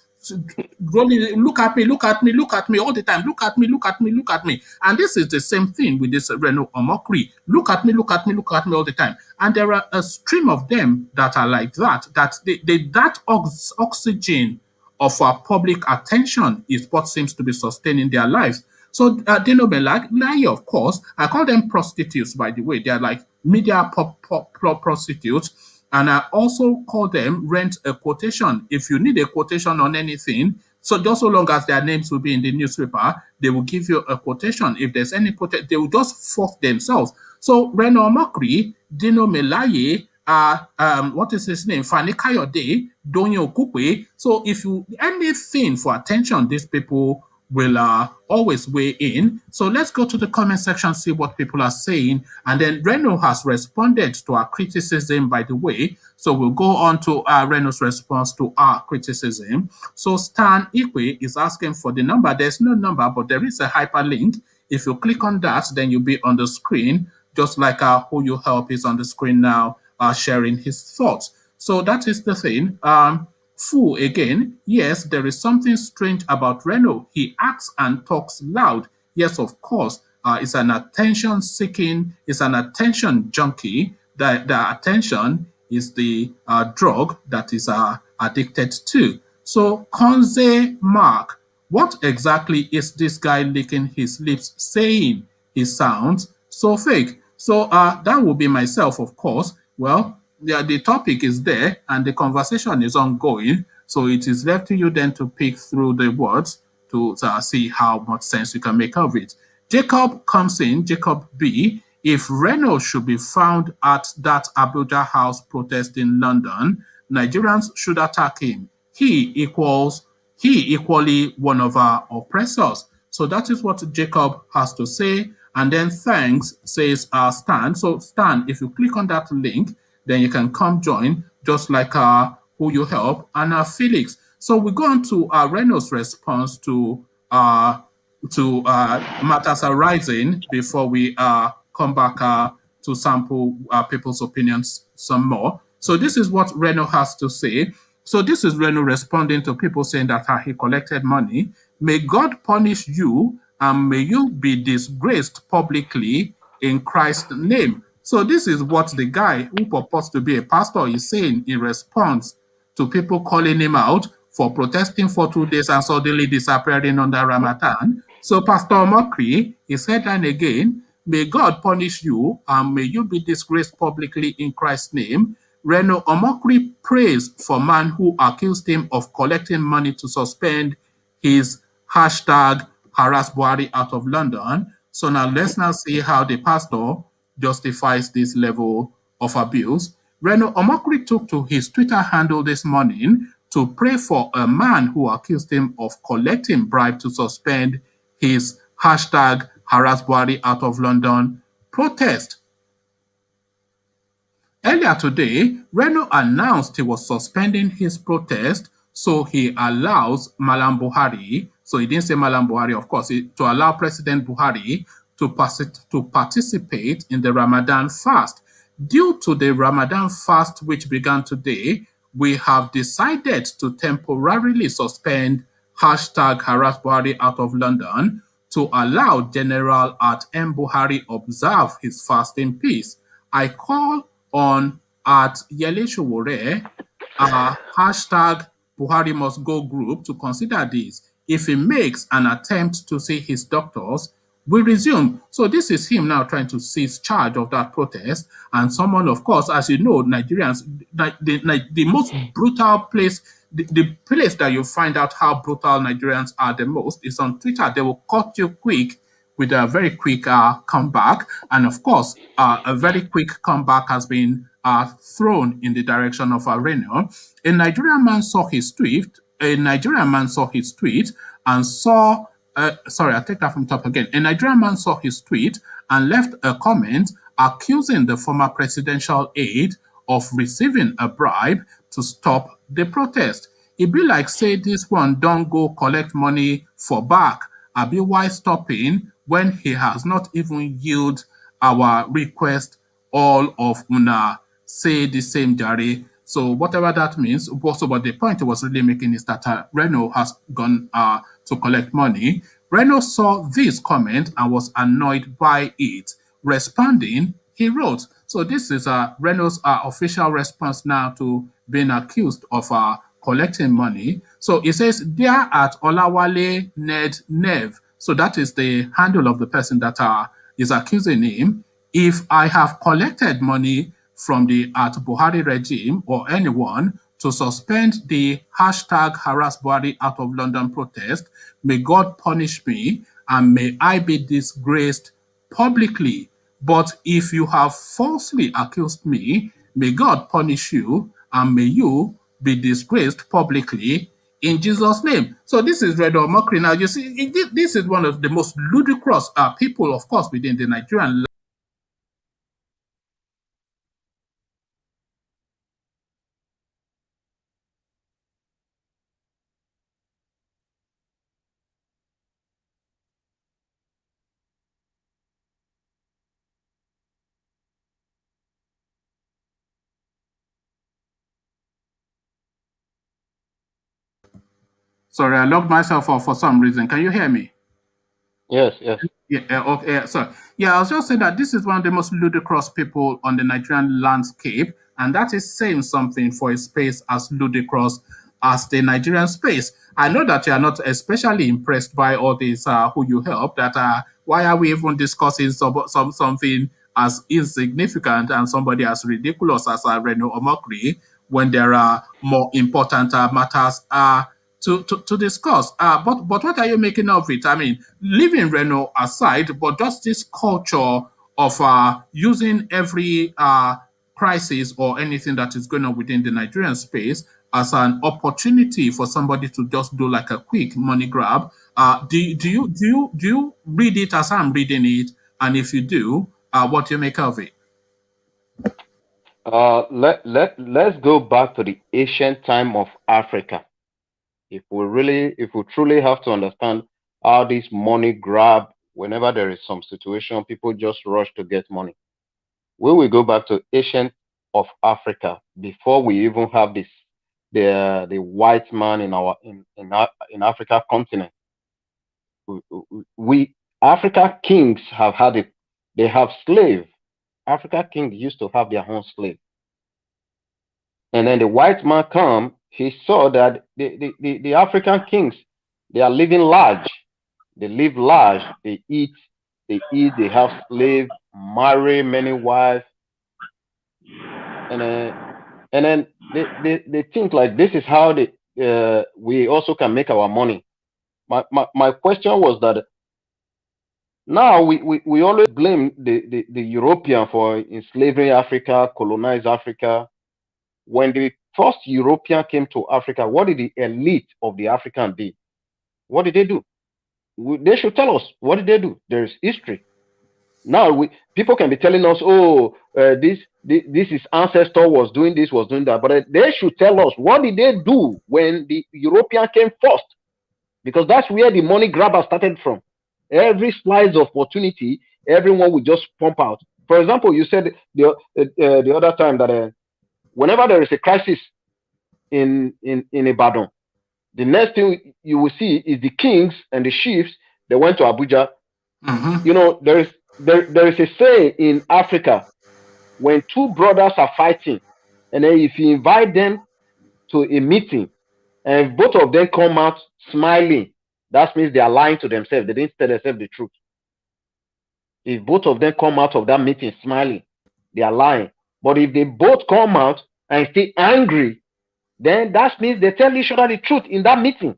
rolling, look at me, look at me, look at me all the time, look at me, look at me, look at me. And this is the same thing with this Reno Omokri. Look at me, look at me, look at me all the time. And there are a stream of them that are like that, that that oxygen of our public attention is what seems to be sustaining their lives. So Dino Melaye, of course, I call them prostitutes, by the way. They are like media prostitutes. And I also call them rent a quotation. If you need a quotation on anything, so just so long as their names will be in the newspaper, they will give you a quotation. If there's any quotation, they will just force themselves. So Reno Omokri, Dino Melaye, what is his name? Fani Kayode, Donyo Kukwe. So if you anything for attention, these people will always weigh in. So let's go to the comment section, see what people are saying. And then Reno has responded to our criticism, by the way. So we'll go on to Reno's response to our criticism. So Stan Ikwe is asking for the number. There's no number, but there is a hyperlink. If you click on that, then you'll be on the screen, just like Who You Help is on the screen now, sharing his thoughts. So that is the thing. Fu again, yes, there is something strange about Reno. He acts and talks loud. Yes, of course, it's an attention-seeking, it's an attention junkie. The attention is the drug that is addicted to. So, Konze Mark, what exactly is this guy licking his lips saying? He sounds so fake. So, that will be myself, of course. Well, the topic is there and the conversation is ongoing. So it is left to you then to pick through the words to see how much sense you can make of it. Jacob comes in, Jacob B. If Reno should be found at that Abuja House protest in London, Nigerians should attack him. He equally one of our oppressors. So that is what Jacob has to say. And then thanks says Stan. So Stan, if you click on that link, then you can come join, just like Who You Help and Felix. So we go on to Reno's response to matters arising before we come back to sample people's opinions some more. So this is what Reno has to say. So this is Reno responding to people saying that he collected money. May God punish you and may you be disgraced publicly in Christ's name. So this is what the guy who purports to be a pastor is saying in response to people calling him out for protesting for 2 days and suddenly disappearing under Ramadan. So Pastor Omokri is headline again, may God punish you and may you be disgraced publicly in Christ's name. Reno Omokri prays for man who accused him of collecting money to suspend his hashtag harass Buhari out of London. So now let's now see how the pastor justifies this level of abuse. Reno Omokri took to his Twitter handle this morning to pray for a man who accused him of collecting bribe to suspend his hashtag harass Buhari out of London protest. Earlier today, Reno announced he was suspending his protest, so he allows Malam Buhari, so he didn't say Malam Buhari, of course, to allow President Buhari to participate in the Ramadan fast. Due to the Ramadan fast which began today, we have decided to temporarily suspend hashtag harass Buhari out of London to allow General at M. Buhari observe his fast in peace. I call on at Yele Showore, hashtag Buhari must go group to consider this. If he makes an attempt to see his doctors, we resume. So this is him now trying to seize charge of that protest. And someone, of course, as you know, Nigerians, the most brutal place, the place that you find out how brutal Nigerians are the most is on Twitter. They will cut you quick with a very quick comeback. And of course, a very quick comeback has been thrown in the direction of Reno. A Nigerian man saw his tweet. And saw, sorry, I'll take that from top again. A Nigerian man saw his tweet and left a comment accusing the former presidential aide of receiving a bribe to stop the protest. It be like say this one don't go collect money for back. I be why stopping when he has not even yielded our request. All of una say the same, Jare. So whatever that means, also, but the point he was really making is that Reno has gone to collect money. Reno saw this comment and was annoyed by it. Responding, he wrote, so this is Reno's official response now to being accused of collecting money. So it says, there at Olawale Ned Nev. So that is the handle of the person that is accusing him. If I have collected money from the at Buhari regime or anyone to suspend the hashtag harass Buhari out of London protest, may God punish me and may I be disgraced publicly. But if you have falsely accused me, may God punish you and may you be disgraced publicly in Jesus' name. So this is Reno Omokri. Now, you see, this is one of the most ludicrous people, of course, within the Nigerian. Sorry, I logged myself off for some reason. Can you hear me? Yes, yes. Yeah, okay. So, yeah, I was just saying that this is one of the most ludicrous people on the Nigerian landscape, and that is saying something for a space as ludicrous as the Nigerian space. I know that you are not especially impressed by all these who you help. That why are we even discussing something as insignificant and somebody as ridiculous as Reno Omokri when there are more important matters to discuss. But what are you making of it? I mean, leaving Reno aside, but just this culture of using every crisis or anything that is going on within the Nigerian space as an opportunity for somebody to just do like a quick money grab. Do you read it as I'm reading it? And if you do, what do you make of it? Let's go back to the ancient time of Africa. If we truly have to understand how this money grab, whenever there is some situation, people just rush to get money. We will go back to ancient of Africa before we even have the white man in Africa continent. We Africa kings have had it. They have slave. Africa kings used to have their own slave. And then the white man come, he saw that the African kings, they are living large. They live large. They eat, they have slaves, marry many wives. And then they think like this is how we also can make our money. My question was that now we always blame the European for enslaving Africa, colonize Africa. When the first European came to Africa, what did the elite of the African do? What did they do? They should tell us. What did they do? There's history. Now people can be telling us, oh, this is ancestor was doing this, was doing that, but they should tell us what did they do when the European came first, because that's where the money grabber started from. Every slice of opportunity, everyone would just pump out. For example, you said the other time that whenever there is a crisis in Ibadan, the next thing you will see is the kings and the chiefs. They went to Abuja. Mm-hmm. You know, there is a saying in Africa: when two brothers are fighting, and then if you invite them to a meeting, and both of them come out smiling, that means they are lying to themselves. They didn't tell themselves the truth. If both of them come out of that meeting smiling, they are lying. But if they both come out and stay angry, then that means they tell each other the truth in that meeting.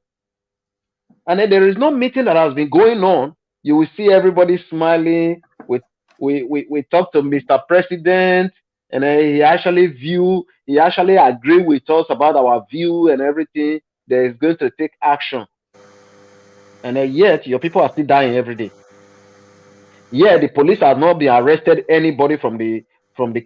And then there is no meeting that has been going on. You will see everybody smiling. We talk to Mr. President, and he actually agree with us about our view and everything. That is going to take action. And then yet your people are still dying every day. Yeah, the police have not been arrested anybody from the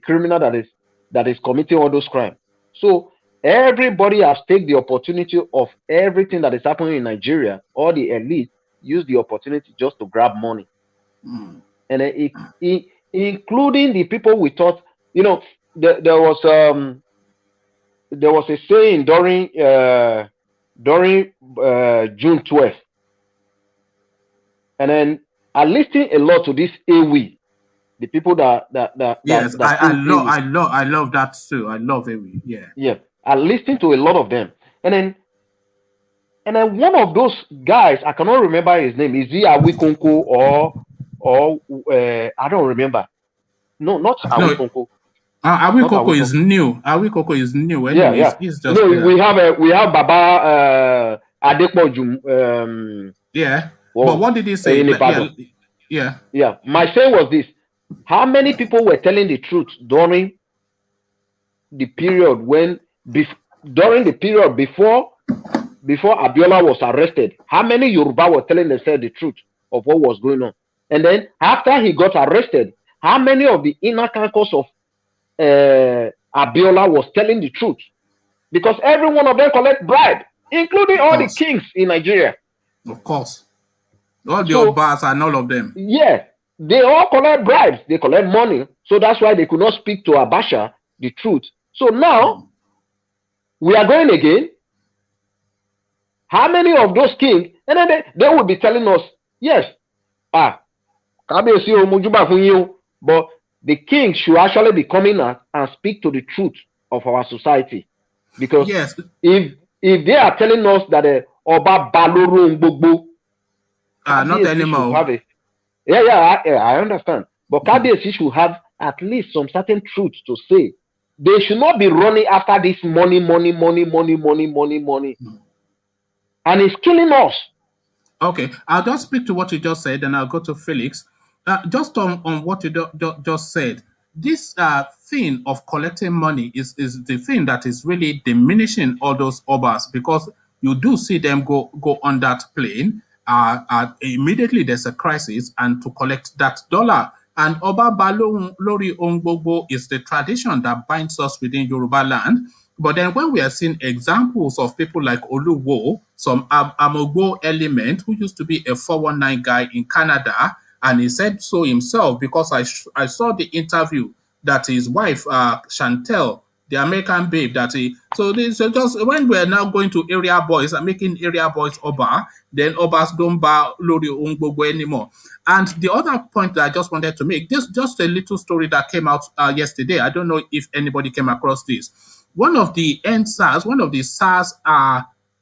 criminal that is committing all those crimes. So everybody has taken the opportunity of everything that is happening in Nigeria. All the elite use the opportunity just to grab money, and including the people we thought, there was there was a saying during June 12th, and then I listened a lot to this AWE, the people Yes, that sing AWE. I love that too. I love it. Yeah. Yeah, I listened to a lot of them, and then one of those guys, I cannot remember his name. Is he Awikonko or I don't remember. No, not No, Awikonko. Not Awikoko is Awikonko. new. Awikoko is new. Yeah, Anyways, yeah. he's just No, we have Baba Adepoju. Yeah. But Well, what did he say? in Ibadan. Yeah. Yeah, my saying was this: how many people were telling the truth during the period during the period before Abiola was arrested? How many Yoruba were telling themselves the truth of what was going on? And then after he got arrested, how many of the inner caucus of Abiola was telling the truth? Because every one of them collect bribe, including Of all the course. kings in Nigeria. Of course. All the So, Obas and all of them. yeah, they all collect bribes. They collect money. So that's why they could not speak to Abacha the truth. So now we are going again. How many of those kings? And then they will be telling us, yes, but the king should actually be coming out and speak to the truth of our society. Because yes, if they are telling us that Oba Baloro Ngbogbo, not anymore. should have a I understand. But Kabiyesi should have at least some certain truth to say. They should not be running after this money. And it's killing us. Okay, I'll just speak to what you just said, and I'll go to Felix. Just on what you just said, this thing of collecting money is the thing that is really diminishing all those obas, because you do see them go on that plane. Immediately there's a crisis, and to collect that dollar. And Oba Balo Lori Ongbogbo is the tradition that binds us within Yoruba land. But then when we are seeing examples of people like Oluwo, some Amogbo element who used to be a 419 guy in Canada, and he said so himself, because I saw the interview that his wife, Chantel, the American babe, so just when we're now going to area boys and making area boys Oba, then Obas don't bar Lori Ungbogo anymore. And the other point that I just wanted to make, this just a little story that came out yesterday. I don't know if anybody came across this. One of the NSAS, one of the SARS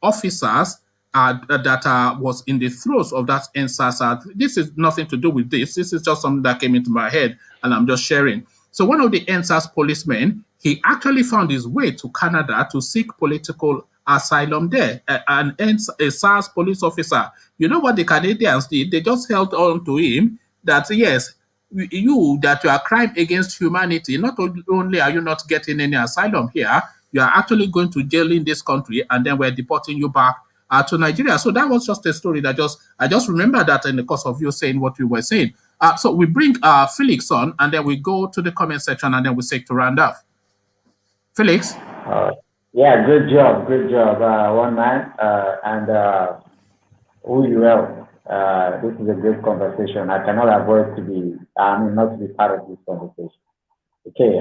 officers that was in the throes of that NSAS. This is nothing to do with this. This is just something that came into my head, and I'm just sharing. So one of the NSAS policemen, he actually found his way to Canada to seek political asylum there. A SARS police officer. You know what the Canadians did? They just held on to him that, yes, that you are a crime against humanity. Not only are you not getting any asylum here, you are actually going to jail in this country, and then we're deporting you back to Nigeria. So that was just a story that I just remember that in the course of you saying what you were saying. So we bring Felix on, and then we go to the comment section, and then we seek to round off. Felix? Yeah, good job, one man, and who you well. This is a great conversation. I cannot avoid not to be part of this conversation. Okay,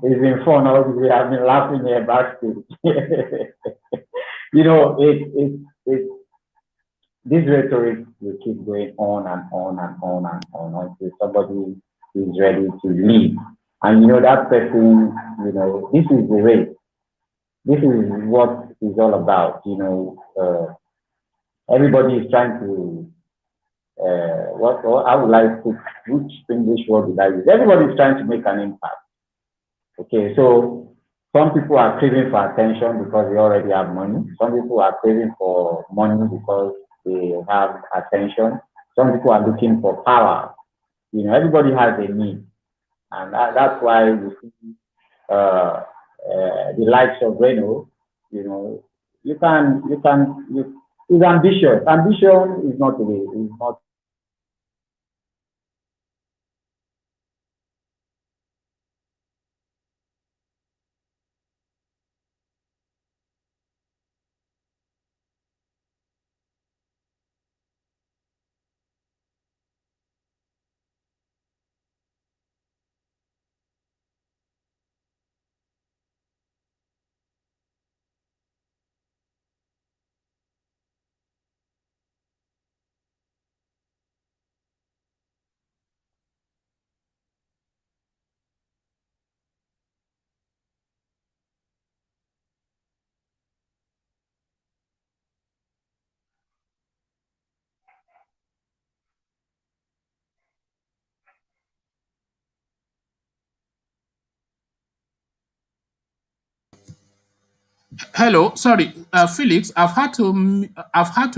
it's been fun. We have been laughing here backstage. You know, this rhetoric will keep going on and on and on and on until somebody is ready to leave. And you know, that person, you know, this is the race. This is what it's all about. You know, everybody is trying to, what I would like to, which English word would I use? Everybody is trying to make an impact. Okay, so some people are craving for attention because they already have money. Some people are craving for money because they have attention. Some people are looking for power. You know, everybody has a need. And that's why we see the likes of Reno, you know, he's ambitious. Ambition is not the way, is not Hello, sorry, Felix. I've had to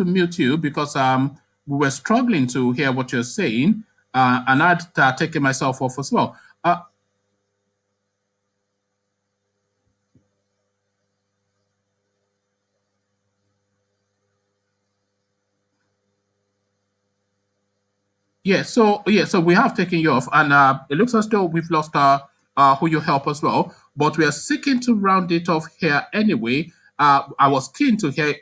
mute you because we were struggling to hear what you're saying, and I'd taken myself off as well. So we have taken you off, and it looks as though we've lost who you help as well. But we are seeking to round it off here anyway. I was keen to hear.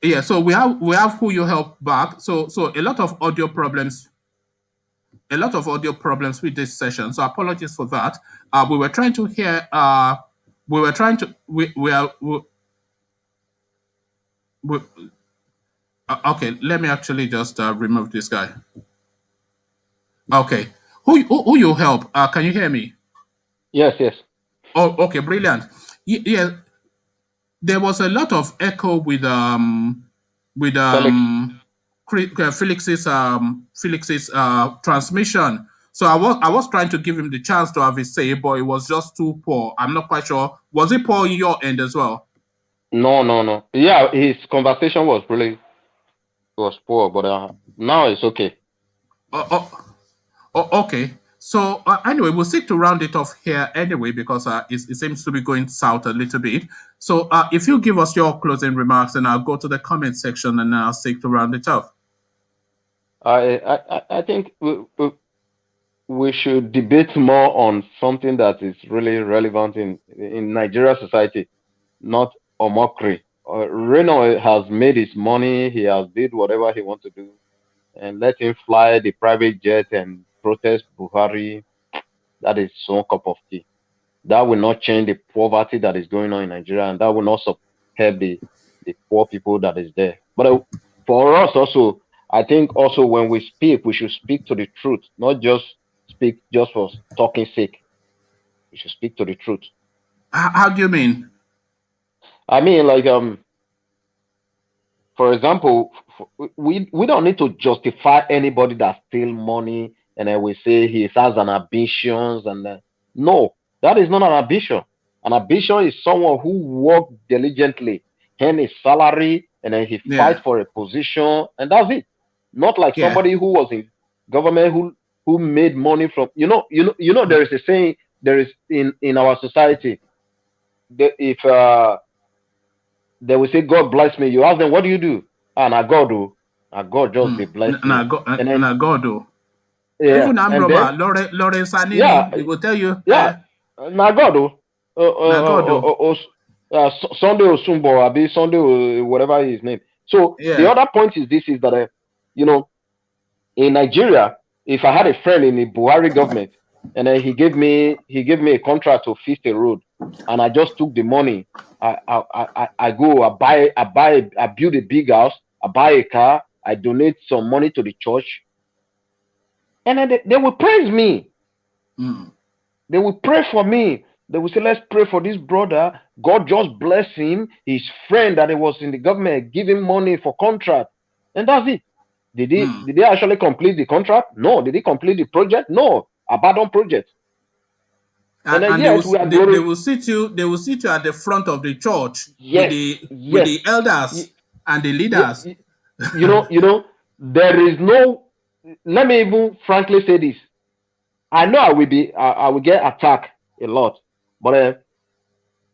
Yeah, so we have who you help back. So a lot of audio problems with this session. So apologies for that. We were trying to hear. We were trying to. We are. We, okay, let me actually just remove this guy. Okay, who you help? Can you hear me? Yes, yes. Oh, okay, brilliant. Yeah, there was a lot of echo with Felix. Felix's transmission. So I was trying to give him the chance to have his say, but it was just too poor. I'm not quite sure. Was it poor in your end as well? No, no, no. Yeah, his conversation was poor, but now it's okay. Oh, okay. So anyway, we'll seek to round it off here anyway because it seems to be going south a little bit. So if you give us your closing remarks, and I'll go to the comment section and I'll seek to round it off. I think we should debate more on something that is really relevant in Nigeria society, not Omokri. Reno has made his money. He has did whatever he wants to do, and let him fly the private jet and protest Buhari. That is some cup of tea. That will not change the poverty that is going on in Nigeria, and that will not help the poor people that is there. But for us also, I think also when we speak, we should speak to the truth, not just speak just for talking sake. We should speak to the truth. How do you mean? I mean, like for example, we don't need to justify anybody that steal money and then we say he has an ambitions and no, that is not an ambition. An ambition is someone who works diligently, earn a salary, and then he fights for a position, and that's it. Not like somebody who was in government who made money from there is a saying there is in our society that if they will say, God bless me. You ask them, what do you do? And I God do. I God just they bless me. And I God do. Yeah. Even Amroba, Lawrence Anini, yeah, he will tell you. Yeah. Na God do. Sunday Osumbo, Abi Sunday, whatever his name. So the other point is this: is that in Nigeria, if I had a friend in the Buhari government, and then he gave me a contract to fix a road, and I just took the money. I go, I build a big house, I buy a car, I donate some money to the church, and then they will praise me. They will pray for me. They will say, let's pray for this brother. God just bless him. His friend that he was in the government give him money for contract. And that's it. Did they actually complete the contract? No. Did he complete the project? No. Abandoned project. And they will sit you at the front of the church with the elders and the leaders. There is no, let me even frankly say this. I know I will get attacked a lot, but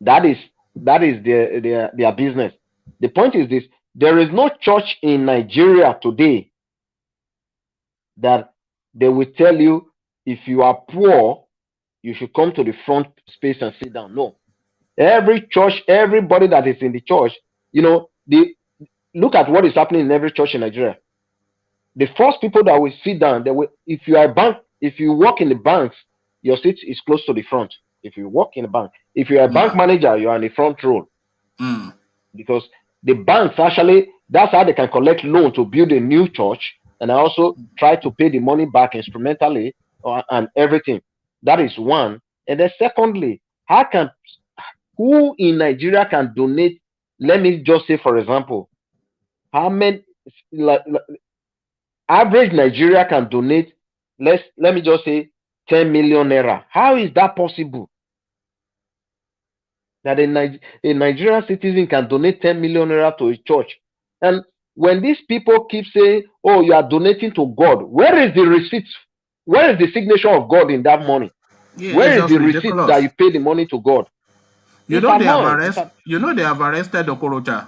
that is their business. The point is this: there is no church in Nigeria today that they will tell you if you are poor, you should come to the front space and sit down. No, every church, everybody that is in the church, look at what is happening in every church in Nigeria. The first people that will sit down, if you are a bank, if you work in the banks, your seat is close to the front. If you work in a bank, if you're a bank manager, you are in the front row. Because the banks actually, that's how they can collect loan to build a new church and also try to pay the money back instrumentally and everything. That is one. And then secondly, who in Nigeria can donate? Let me just say, for example, how many average Nigeria can donate, let me just say 10 million naira. How is that possible? That a Nigerian citizen can donate 10 million naira to a church. And when these people keep saying, oh, you are donating to God, where is the receipt? Where is the signature of God in that money? Yeah, it's Where is just the receipt that ridiculous. you pay the money to God? You It's know they have annoying. they have arrested Okorocha.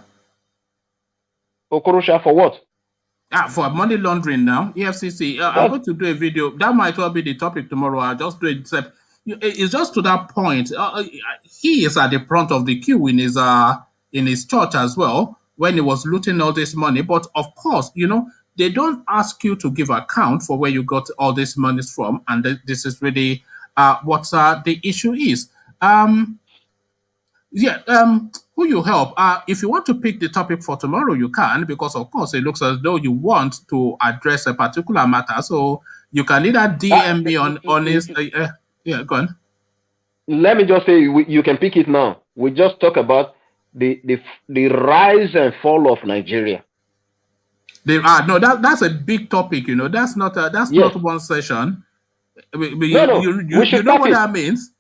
Okorosha for what? For money laundering now, EFCC. I'm That's going to do a video. That might well be the topic tomorrow. I'll just do it. It's just to that point. He is at the front of the queue in his church as well when he was looting all this money. But of course, they don't ask you to give account for where you got all this money from, and this is really what the issue is. Yeah, who you help? If you want to pick the topic for tomorrow, you can, because of course it looks as though you want to address a particular matter. So you can either DM me on his. Yeah, go on. Let me just say, you can pick it now. We just talk about the rise and fall of Nigeria. No, that's a big topic. That's not Yes. one session. No, we You should know start what it. that means.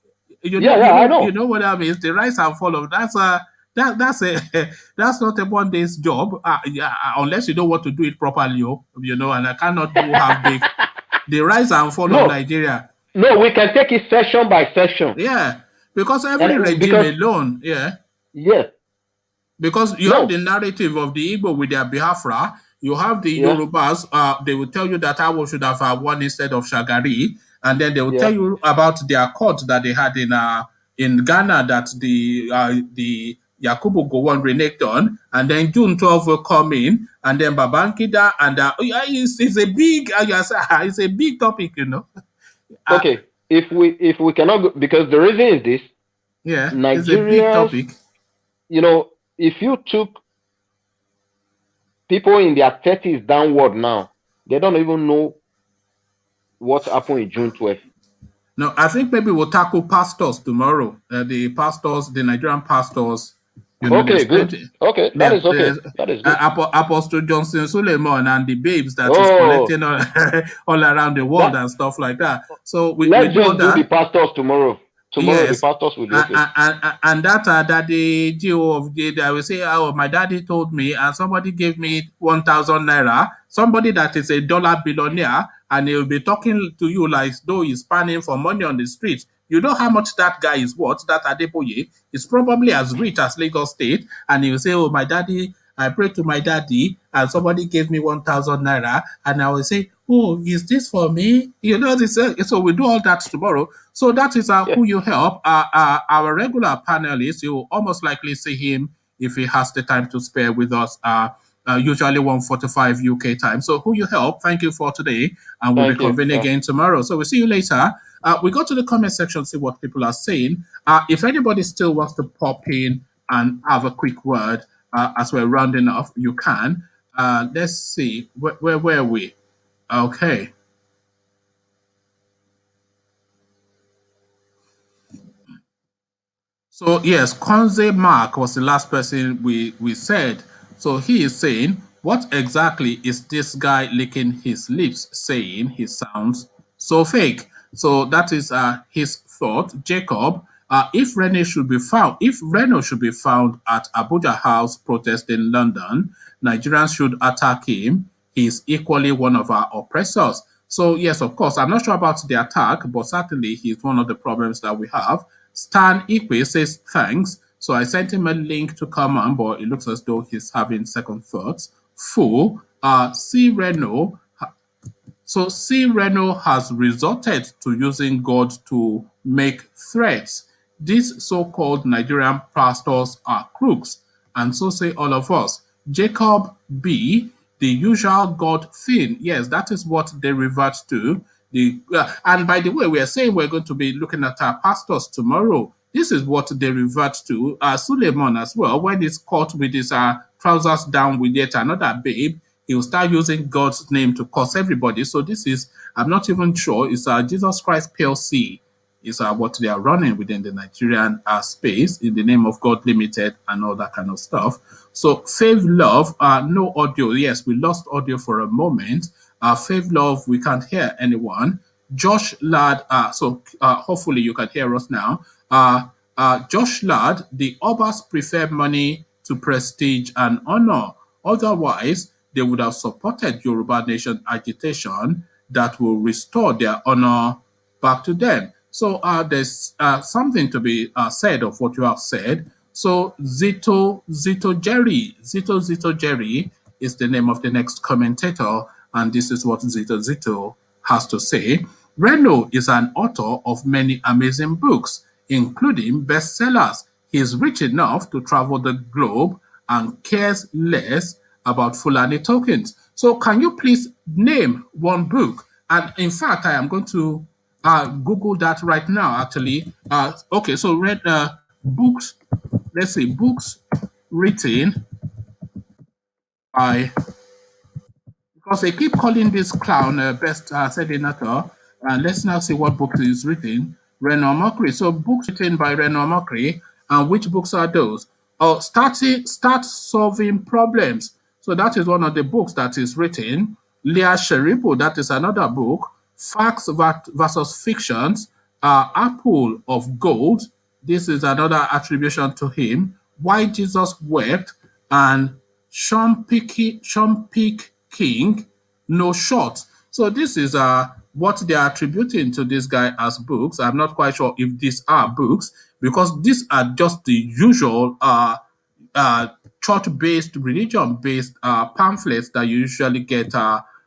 I know. You know what that means. The rise and fall of that's a that's not a 1 day's job. Unless you know what to do it properly, and I cannot do half big. The rise and fall of Nigeria. No, we can take it session by session. Yeah, because every regime alone. Yeah. Yes. Because you have the narrative of the Igbo with their Biafra. You have the Yorubas. They will tell you that Awo should have won instead of Shagari, and then they will tell you about their court that they had in Ghana that the Yakubu Gowon reneged on, and then June 12 will come in, and then Babangida, and it's a big it's a big topic, Okay, if we cannot go, because the reason is this. Yeah, it's a big topic. If you took people in their 30s downward now, they don't even know what happened in June 12th. No, I think maybe we'll tackle pastors tomorrow. The Nigerian pastors. Okay, good. Okay, that is okay. That is good. Apostle Johnson Suleiman and the babes that is collecting all around the world and stuff like that. So let's just do the pastors tomorrow. Tomorrow, yes. The pastors will do it. And that the GO of the, I will say, oh, my daddy told me, and somebody gave me 1,000 naira. Somebody that is a dollar billionaire, and he'll be talking to you like though he's panning for money on the street. You know how much that guy is worth, that Adeboye is probably as rich as Lagos State, and he'll say, oh, my daddy, I prayed to my daddy, and somebody gave me 1,000 naira, and I will say, oh, is this for me? So we do all that tomorrow. So that is who you help. Our regular panelist, you will almost likely see him if he has the time to spare with us. Usually 1:45 UK time. So who you help, thank you for today, and we'll reconvene again tomorrow. So we'll see you later. We go to the comment section, see what people are saying. If anybody still wants to pop in and have a quick word as we're rounding off, you can. Let's see, where were we? Okay. So yes, Konze Mark was the last person we said. So he is saying, what exactly is this guy licking his lips saying? He sounds so fake. So that is his thought. Jacob, if Reno should be found at Abuja House protest in London, Nigerians should attack him. He is equally one of our oppressors. So yes, of course, I'm not sure about the attack, but certainly he's one of the problems that we have. Stan Ikwe says thanks. So I sent him a link to come on, but it looks as though he's having second thoughts. C. Reno. So C. Reno has resorted to using God to make threats. These so-called Nigerian pastors are crooks, and so say all of us. Jacob B., the usual God thing. Yes, that is what they revert to. And by the way, we are saying we're going to be looking at our pastors tomorrow. This is what they revert to. Suleiman as well, when he's caught with his trousers down with yet another babe, he'll start using God's name to curse everybody. So this is, I'm not even sure, it's Jesus Christ PLC is what they are running within the Nigerian space in the name of God Limited and all that kind of stuff. So Fave Love, no audio. Yes, we lost audio for a moment. Fave Love, we can't hear anyone. Josh Ladd, hopefully you can hear us now. Josh Ladd, the Obas prefer money to prestige and honor. Otherwise, they would have supported Yoruba Nation agitation that will restore their honor back to them. So there's something to be said of what you have said. So Zito Jerry is the name of the next commentator, and this is what Zito has to say. Reno is an author of many amazing books, including bestsellers. He is rich enough to travel the globe and cares less about Fulani tokens. So can you please name one book? And in fact, I am going to Google that right now, actually. Okay, so read books, let's see, books written by, because they keep calling this clown best selling author. And let's now see what book is written. Reno Omokri. So books written by Reno Omokri. And which books are those? Oh, Start Solving Problems. So that is one of the books that is written. Leah Sheripo, that is another book. Facts versus Fictions. Apple of Gold. This is another attribution to him. Why Jesus Wept. And Sean Peak King, No Short. So this is what they are attributing to this guy as books. I'm not quite sure if these are books, because these are just the usual church-based, religion-based pamphlets that you usually get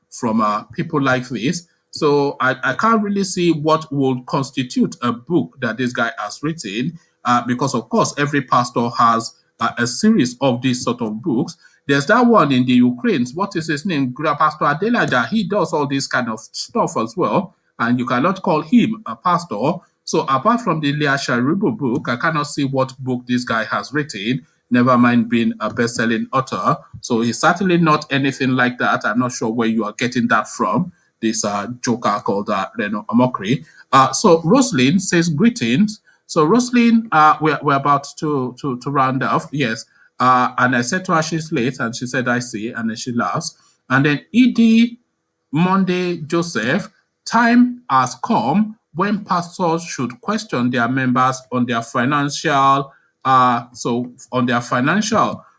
from people like this. So I can't really see what would constitute a book that this guy has written, because of course every pastor has a series of these sort of books. There's that one in the Ukraine. What is his name? Pastor Adelaja. He does all this kind of stuff as well, and you cannot call him a pastor. So apart from the Leah Sharibu book, I cannot see what book this guy has written, never mind being a best-selling author. So he's certainly not anything like that. I'm not sure where you are getting that from, this joker called Reno Omokri. So Roslyn says, greetings. So Roslyn, we're about to round off. Yes. And I said to her, she's late, and she said, I see, and then she laughs. And then Edie Monday Joseph, time has come when pastors should question their members on their financial,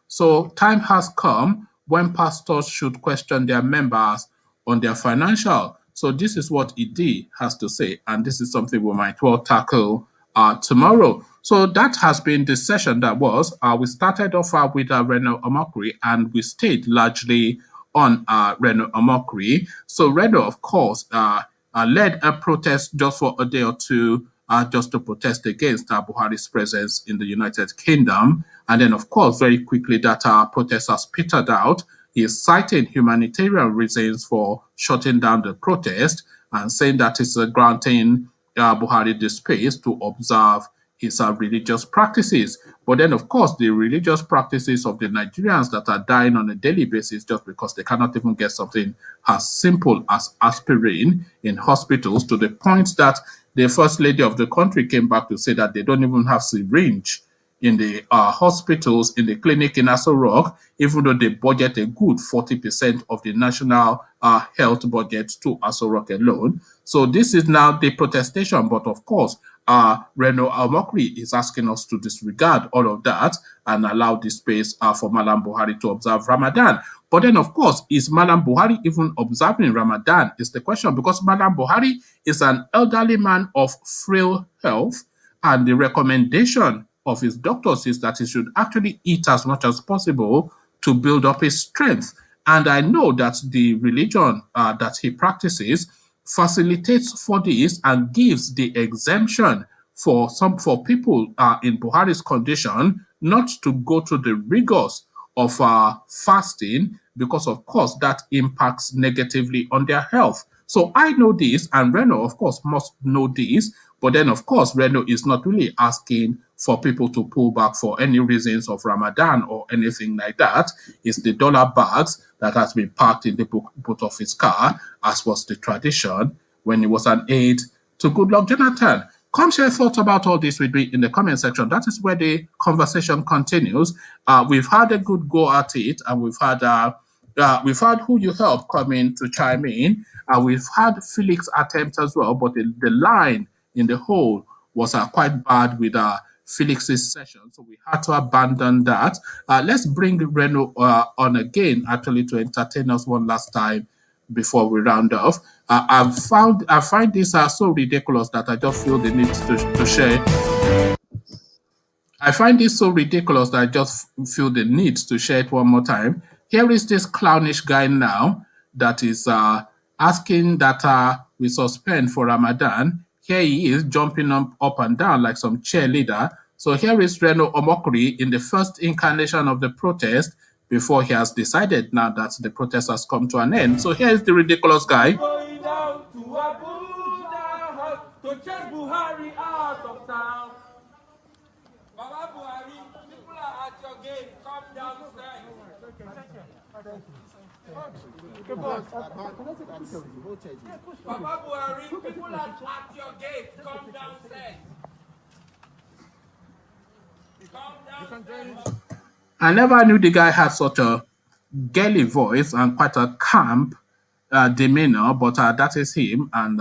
So time has come when pastors should question their members on their financial. So this is what Edie has to say, and this is something we might well tackle tomorrow. So that has been the session that was. We started off with Reno Omokri, and we stayed largely on Reno Omokri. So Reno, of course, led a protest just for a day or two, just to protest against Buhari's presence in the United Kingdom. And then, of course, very quickly that protest has petered out. He is citing humanitarian reasons for shutting down the protest and saying that it's granting Buhari the space to observe his religious practices. But then, of course, the religious practices of the Nigerians that are dying on a daily basis just because they cannot even get something as simple as aspirin in hospitals, to the point that the First Lady of the country came back to say that they don't even have syringe in the hospitals, in the clinic in Aso Rock, even though they budget a good 40% of the national health budget to Aso Rock alone. So this is now the protestation, but of course, Reno Omokri is asking us to disregard all of that and allow the space for Malam Buhari to observe Ramadan. But then, of course, is Malam Buhari even observing Ramadan is the question, because Malam Buhari is an elderly man of frail health, and the recommendation of his doctors is that he should actually eat as much as possible to build up his strength. And I know that the religion that he practices facilitates for this and gives the exemption for people in Buhari's condition not to go to the rigors of fasting, because of course that impacts negatively on their health. So I know this, and Reno, of course, must know this. But then, of course, Reno is not really asking for people to pull back for any reasons of Ramadan or anything like that. It's the dollar bags that has been parked in the boot of his car, as was the tradition when he was an aide to Goodluck Jonathan. Come share thoughts about all this with me in the comment section. That is where the conversation continues. We've had a good go at it, and we've had we've had Who You Help come in to chime in. We've had Felix attempt as well, but the line in the whole was quite bad with Felix's session, so we had to abandon that. Let's bring Reno on again, actually, to entertain us one last time before we round off. I find this so ridiculous that I just feel the need to share. I find this so ridiculous that I just feel the need to share it one more time. Here is this clownish guy now that is asking that we suspend for Ramadan. Here he is jumping up and down like some cheerleader. So here is Reno Omokri in the first incarnation of the protest before he has decided now that the protest has come to an end. So here is the ridiculous guy. Going down to Abuja to chase Buhari out of town. Baba Buhari, people are at your gate. Come downstairs. Baba Buhari, people are at your gate. Come downstairs. Come downstairs. I never knew the guy had such a girly voice and quite a camp demeanor, but that is him, and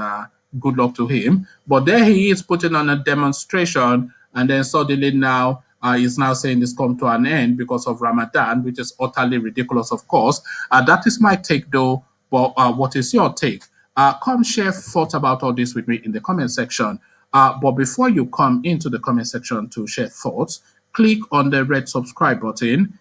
good luck to him. But there he is putting on a demonstration, and then suddenly now he's now saying this come to an end because of Ramadan, which is utterly ridiculous, of course. That is my take, though. But what is your take? Come share thoughts about all this with me in the comment section. But before you come into the comment section to share thoughts, click on the red subscribe button.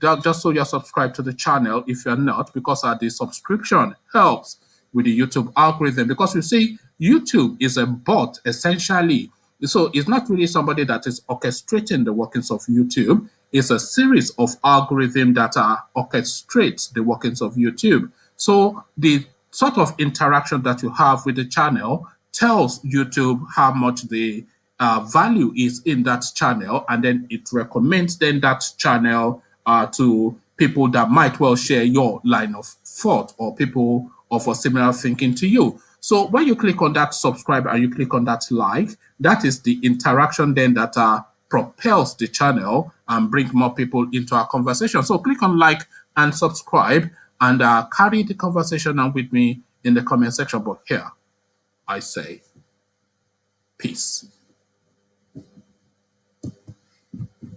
Just so you're subscribed to the channel if you're not, because the subscription helps with the YouTube algorithm. Because you see, YouTube is a bot essentially. So it's not really somebody that is orchestrating the workings of YouTube. It's a series of algorithms that orchestrates the workings of YouTube. So the sort of interaction that you have with the channel tells YouTube how much the value is in that channel, and then it recommends then that channel to people that might well share your line of thought or people of a similar thinking to you. So when you click on that subscribe and you click on that like, that is the interaction then that propels the channel and bring more people into our conversation. So click on like and subscribe and carry the conversation on with me in the comment section. But here I say peace.